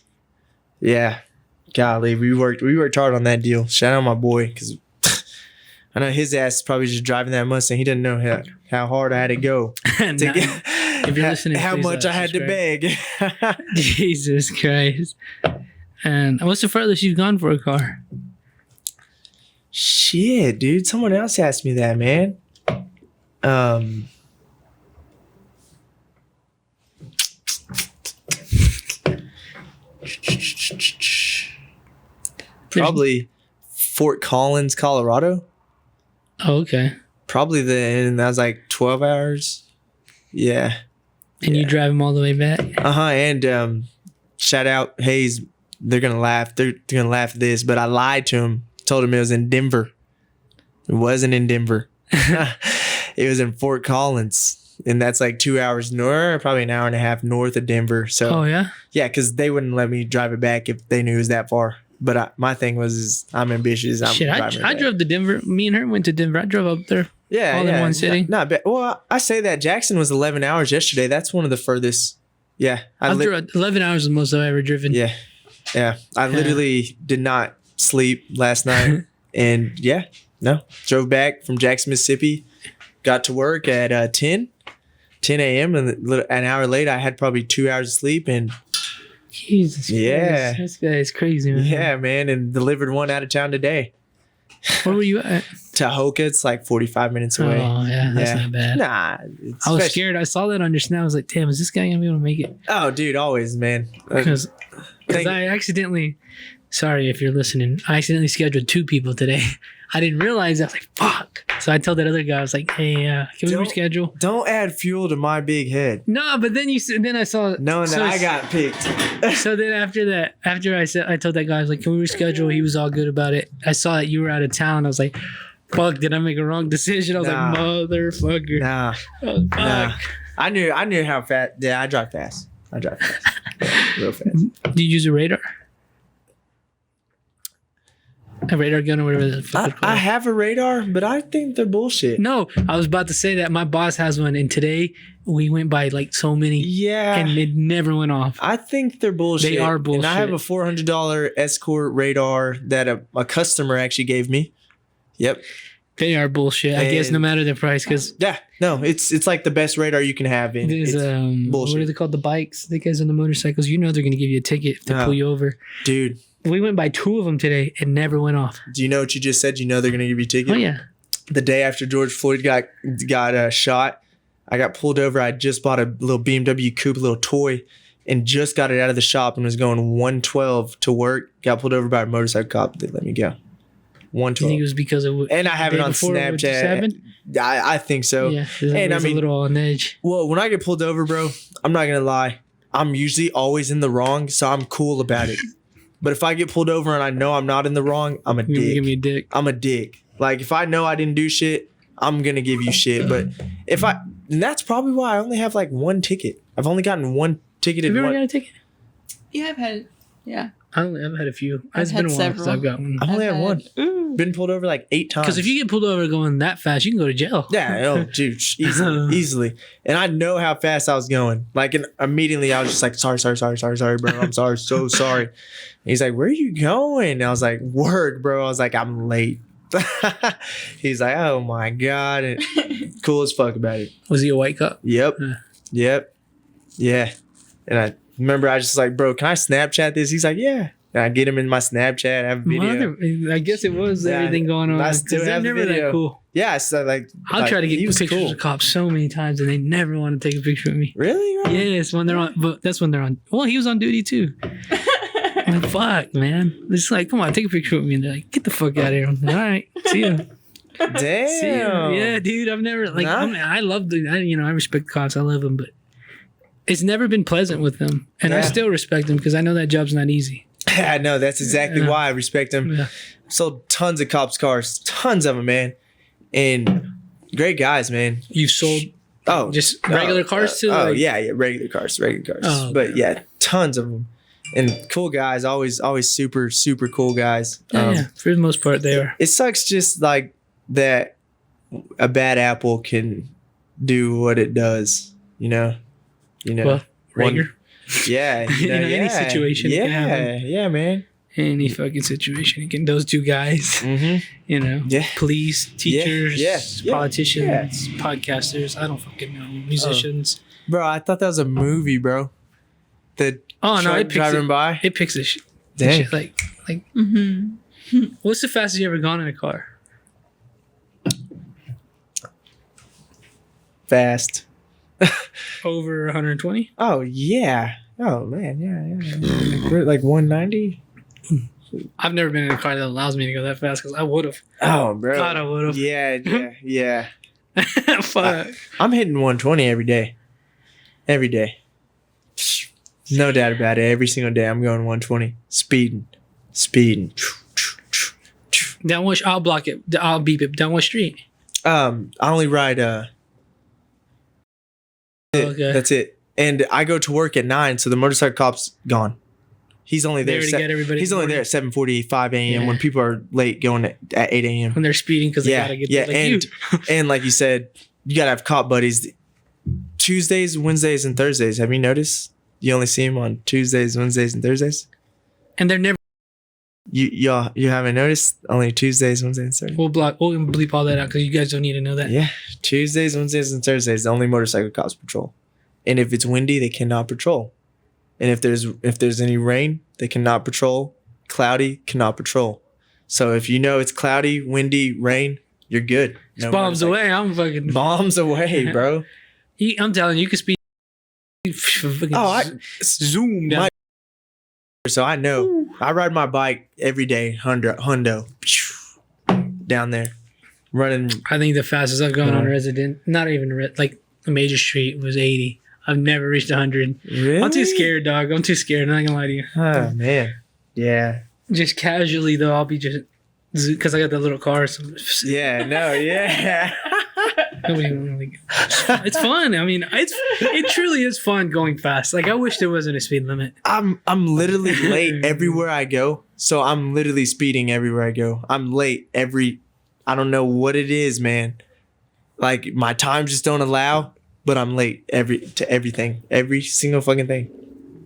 C: yeah, golly, we worked hard on that deal. Shout out my boy because. I know his ass is probably just driving that Mustang. He didn't know how hard I had to go to get.
A: If you're listening,
C: how much I had to beg.
A: Jesus Christ! And what's the furthest you've gone for a car?
C: Shit, dude. Someone else asked me that, man. Probably Fort Collins, Colorado.
A: Oh, okay.
C: Probably and that was like 12 hours. Yeah.
A: And you drive them all the way back?
C: And shout out Hayes. They're gonna laugh. They're gonna laugh at this, but I lied to him. Told him it was in Denver. It wasn't in Denver. It was in Fort Collins, and that's like 2 hours north, probably an hour and a half north of Denver. So.
A: Oh yeah.
C: Yeah, because they wouldn't let me drive it back if they knew it was that far. But my thing was I'm ambitious.
A: I drove to Denver. Me and her went to Denver. I drove up there.
C: Yeah,
A: all in one city.
C: Not bad. Well, I say that Jackson was 11 hours yesterday. That's one of the furthest. Yeah,
A: I drove 11 hours is the most I've ever driven.
C: Yeah. I literally did not sleep last night, and drove back from Jackson, Mississippi. Got to work at 10 10 a.m. and an hour later, I had probably 2 hours of sleep and
A: Jesus
C: Yeah.
A: Christ. This guy is crazy, man.
C: yeah, man, and delivered one out of town today.
A: Where were you at?
C: Tahoka, it's like 45 minutes away.
A: Oh, yeah. That's not bad.
C: Nah.
A: I was scared. I saw that on your snap. I was like, damn, is this guy going to be able to make it?
C: Oh, dude, always, man.
A: Because
C: Thank-
A: I accidentally, sorry if you're listening, I accidentally scheduled 2 people today. I didn't realize. I was like, fuck. So I told that other guy, I was like, hey, can we reschedule?
C: Don't add fuel to my big head.
A: No, but then then I saw.
C: Knowing that I got picked.
A: So then after I told that guy, I was like, can we reschedule? He was all good about it. I saw that you were out of town. I was like, fuck, did I make a wrong decision? I was
C: Nah.
A: like, motherfucker.
C: Nah.
A: Oh, fuck.
C: Nah. I knew how fast. Yeah, I drive fast. Real fast.
A: Do you use a radar? A radar gun or whatever the fuck it's called.
C: I have a radar, but I think they're bullshit.
A: No, I was about to say that my boss has one, and today we went by like so many,
C: Yeah.
A: and it never went off.
C: I think they're bullshit.
A: They are
C: And I have a
A: bullshit.
C: $400 Escort radar that a customer actually gave me. Yep.
A: They are bullshit. I guess no
C: And-
A: matter the price, because
C: Yeah. No, it's like the best radar you can have. And
A: there's
C: it's
A: what
C: bullshit.
A: are they called? The bikes. The guys on the motorcycles. You know they're gonna give you a ticket if they
C: Yeah.
A: pull you over.
C: Dude,
A: We went by 2 of them today. It never went off.
C: do you know what you just said? You know they're gonna give you a ticket.
A: Oh yeah.
C: The day after George Floyd got shot, I got pulled over. I just bought a little BMW coupe, a little toy, and just got it out of the shop and was going 112 to work. Got pulled over by a motorcycle cop. They let me go.
A: Do you
C: 112.
A: think it was because of what?
C: And I have
A: the
C: it
A: day
C: on
A: before what just
C: Snapchat.
A: happened?
C: I think so.
A: Yeah.
C: And I
A: I
C: mean-
A: a little on edge.
C: Well, when I get pulled over, bro, I'm not gonna lie. I'm usually always in the wrong, so I'm cool about it. But if I get pulled over and I know I'm not in the wrong, I'm a
A: You
C: dick.
A: give me a dick.
C: I'm a dick. Like if I know I didn't do shit, I'm gonna give you shit. But and that's probably why I only have like 1 ticket. I've only gotten 1 ticket
A: Have
C: in
A: you ever
C: one.
A: got a ticket?
B: Yeah, I've had. Yeah.
A: I've had a few.
B: I've
A: It's been
B: had
A: a while since
B: several.
A: I've got one.
C: I've only
B: I've
C: had 1.
B: Ooh.
C: Been pulled over like 8 times.
A: Because if you get pulled over going that fast, you can go to jail.
C: Yeah, oh, dude, easily. And I know how fast I was going. Like, and immediately I was just like, sorry, bro. I'm sorry, so sorry. And he's like, where are you going? And I was like, work, bro. I was like, I'm late. He's like, oh my God. And cool as fuck about it.
A: Was he a white cop?
C: Yep.
A: Yeah.
C: Yep. Yeah. And I remember I was just like, bro, can I Snapchat this? He's like, yeah. And I get him in my Snapchat, have a video.
A: I guess it was
C: Yeah,
A: everything going on.
C: I
A: 'cause
C: still
A: they're
C: have the
A: never
C: video.
A: that cool.
C: Yeah, so like
A: I'll try to
C: he
A: get
C: was
A: pictures
C: cool.
A: of cops so many times, and they never want to take a picture with me.
C: Really? Bro?
A: Yes, when they're on, but that's when they're on. Well, he was on duty too. I'm like, fuck, man. It's like, come on, take a picture with me. And they're like, get the fuck out of here. I'm like, all right, see ya.
C: Damn.
A: See ya. Yeah, dude. I've never like.
C: Nah.
A: I love I respect cops. I love them, but it's never been pleasant with them, and I
C: Yeah.
A: still respect them because I know that job's not easy.
C: I know that's exactly
A: Yeah.
C: why I respect him.
A: Yeah.
C: Sold tons of cops' cars, tons of them, man, and great guys, man.
A: You've sold
C: Oh,
A: just regular cars too.
C: Oh
A: like,
C: yeah, regular cars.
A: Oh, okay.
C: But yeah, tons of them, and cool guys. Always super cool guys.
A: yeah. For the most part, they are.
C: It sucks just like that. A bad apple can do what it does. You know.
A: Well, Rager.
C: Yeah,
A: You know, any situation it can happen.
C: Yeah, man.
A: Any fucking situation. It can, those 2 guys,
C: Mm-hmm.
A: you know,
C: Yeah.
A: police, teachers,
C: yeah,
A: politicians, podcasters. I don't fucking know. Musicians.
C: Bro, I thought that was a movie, bro. The
A: Oh, no,
C: truck
A: it picks
C: driving
A: it.
C: by.
A: It picks this shit.
C: Dang.
A: Shit, like,
B: Mm-hmm.
A: what's the fastest you ever gone in a car?
C: Fast.
A: Over 120?
C: Oh yeah. Oh man, yeah. Like 190.
A: I've never been in a car that allows me to go that fast because I would have.
C: Oh, bro.
A: God, I would have.
C: Yeah.
A: Fuck.
C: I'm hitting 120 every day. Every day. No doubt about it. Every single day I'm going 120. Speeding.
A: Down what? I'll block it. I'll beep it. Down what street?
C: I only ride
A: Okay.
C: that's it. And I go to work at 9, so the motorcycle cop's gone. He's only there.
A: There to get everybody.
C: He's
A: in the
C: only there at
A: morning
C: 7:45 a.m.
A: Yeah.
C: when people are late going at 8 a.m.
A: when they're speeding because they
C: Yeah,
A: gotta get
C: yeah,
A: there. Like
C: and and like you said, you gotta have cop buddies. Tuesdays, Wednesdays, and Thursdays. Have you noticed? You only see them on Tuesdays, Wednesdays, and Thursdays.
A: and they're never
C: You haven't noticed? Only Tuesdays, Wednesdays, and Thursdays.
A: We'll bleep all that out because you guys don't need to know that.
C: Yeah, Tuesdays, Wednesdays, and Thursdays. The only motorcycle cops patrol. And if it's windy, they cannot patrol. And if there's any rain, they cannot patrol. Cloudy, cannot patrol. So if you know it's cloudy, windy, rain, you're good.
A: No bombs away. I'm fucking
C: bombs away, bro.
A: I'm telling you, you can speed.
C: Zoom down. So I know. I ride my bike every day, hundo, down there, running.
A: I think the fastest I've gone on resident, not even like a major street, was 80. I've never reached 100.
C: Really?
A: I'm too scared, dog. I'm too scared. I'm not gonna lie to you.
C: Oh man, yeah.
A: Just casually though, I'll be just because I got the little car. So
C: yeah, no, yeah.
A: It's fun. I mean, it truly is fun going fast. Like I wish there wasn't a speed limit.
C: I'm literally late everywhere I go. So I'm literally speeding everywhere I go. I'm late I don't know what it is, man. Like my time just don't allow, but I'm late to everything. Every single fucking thing.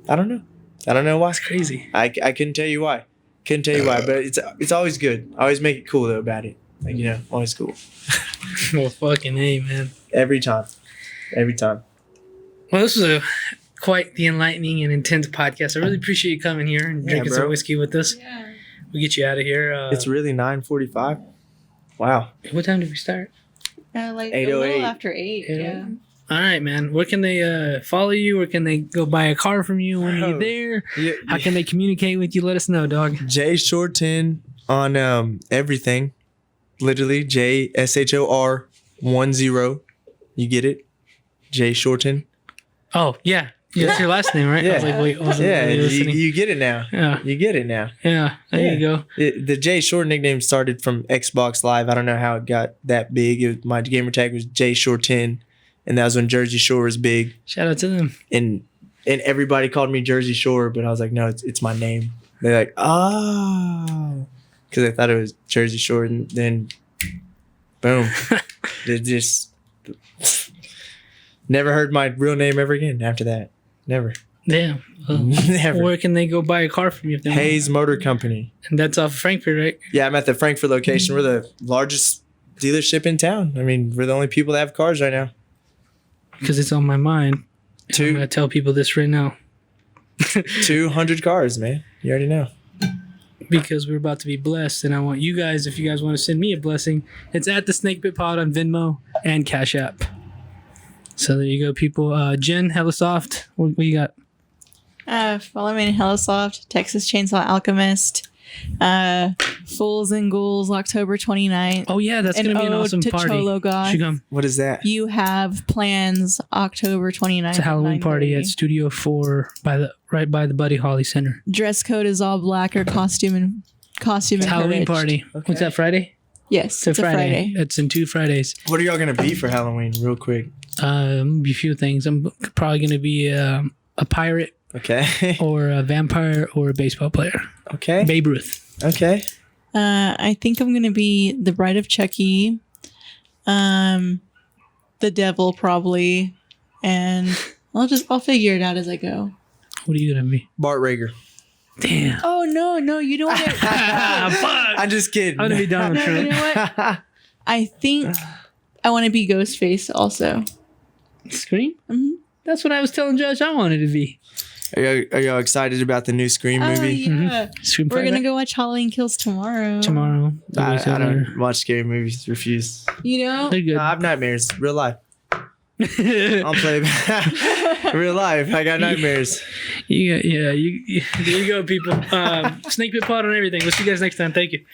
C: I don't know why.
A: It's crazy.
C: I couldn't tell you why. But it's always good. I always make it cool though about it. Like, always cool.
A: Well, fucking hey, man.
C: Every time.
A: Well, this was quite the enlightening and intense podcast. I really appreciate you coming here and drinking some whiskey with us.
B: Yeah.
A: We'll get you out of here.
C: It's really 9:45. Wow.
A: What time did we start?
B: Like
C: 8:08.
B: a little after 8. Yeah.
A: All right, man. Where can they follow you? Where can they go buy a car from you when you're there? How can they communicate with you? Let us know, dog.
C: Jay Shorten on everything. Literally, JSHOR10. You get it? Jay Shorten.
A: Oh, yeah. That's your last name, right?
C: Yeah.
A: I was like, wait, I wasn't
C: Yeah,
A: really listening.
C: you get it now.
A: Yeah.
C: You get it now.
A: Yeah, there you go.
C: The Jay Short nickname started from Xbox Live. I don't know how it got that big. My gamer tag was Jay Shorten, and that was when Jersey Shore was big.
A: Shout out to them.
C: And everybody called me Jersey Shore, but I was like, no, it's my name. They're like, oh. Because I thought it was Jersey Shore, and then boom. They just never heard my real name ever again after that. Never.
A: Yeah.
C: Never.
A: Where can they go buy a car from you if they want?
C: Hayes Motor Company.
A: And that's off of Frankfurt, right?
C: Yeah, I'm at the Frankfurt location. We're the largest dealership in town. I mean, we're the only people that have cars right now.
A: Because it's on my mind. I'm going to tell people this right now.
C: 200 cars, man. You already know.
A: Because we're about to be blessed, and I want you guys, if you guys want to send me a blessing, it's at the Snake Pit Pod on Venmo and Cash App. So there you go, people. Jen, Hella Soft, what you got?
B: Follow me in Hella Soft, Texas Chainsaw Alchemist, Fools and Ghouls, October 29th.
A: Oh yeah, that's gonna be an awesome
B: to
A: party.
B: Cholo God.
A: Should come.
C: What is that?
B: You Have Plans, October 29th.
A: It's a Halloween party at
B: 9:30.
A: Studio 4 right by the Buddy Holly Center.
B: Dress code is all black or costume
A: It's a Halloween party.
C: Okay.
A: What's that, Friday?
B: Yes,
A: It's a Friday. It's in 2 Fridays.
C: What are y'all going to be for Halloween, real quick?
A: Be a few things. I'm probably gonna be a pirate
C: Okay.
A: or a vampire or a baseball player.
C: Okay.
A: Babe Ruth.
C: Okay.
B: I think I'm gonna be the Bride of Chucky, the Devil probably, and I'll figure it out as I go.
A: What are you gonna be?
C: Bart Rager.
A: Damn.
B: Oh no, you don't get.
A: Fuck.
C: I'm just kidding.
A: I'm gonna be Donald
B: No, you
A: Trump.
B: know what? I think I want to be Ghostface also.
A: Scream?
B: Mm-hmm.
A: That's what I was telling Josh I wanted to be.
C: Are y'all excited about the new Scream
B: Oh
C: movie?
B: yeah,
A: Scream
B: we're gonna
A: Friday?
B: go watch Halloween Kills tomorrow.
A: Tomorrow.
C: I don't watch scary movies. Refuse.
B: You know,
A: They're good.
C: I have nightmares. Real life. I'll play real life. I got nightmares.
A: There you go, people. Snake Pit Pod on everything. We'll see you guys next time. Thank you.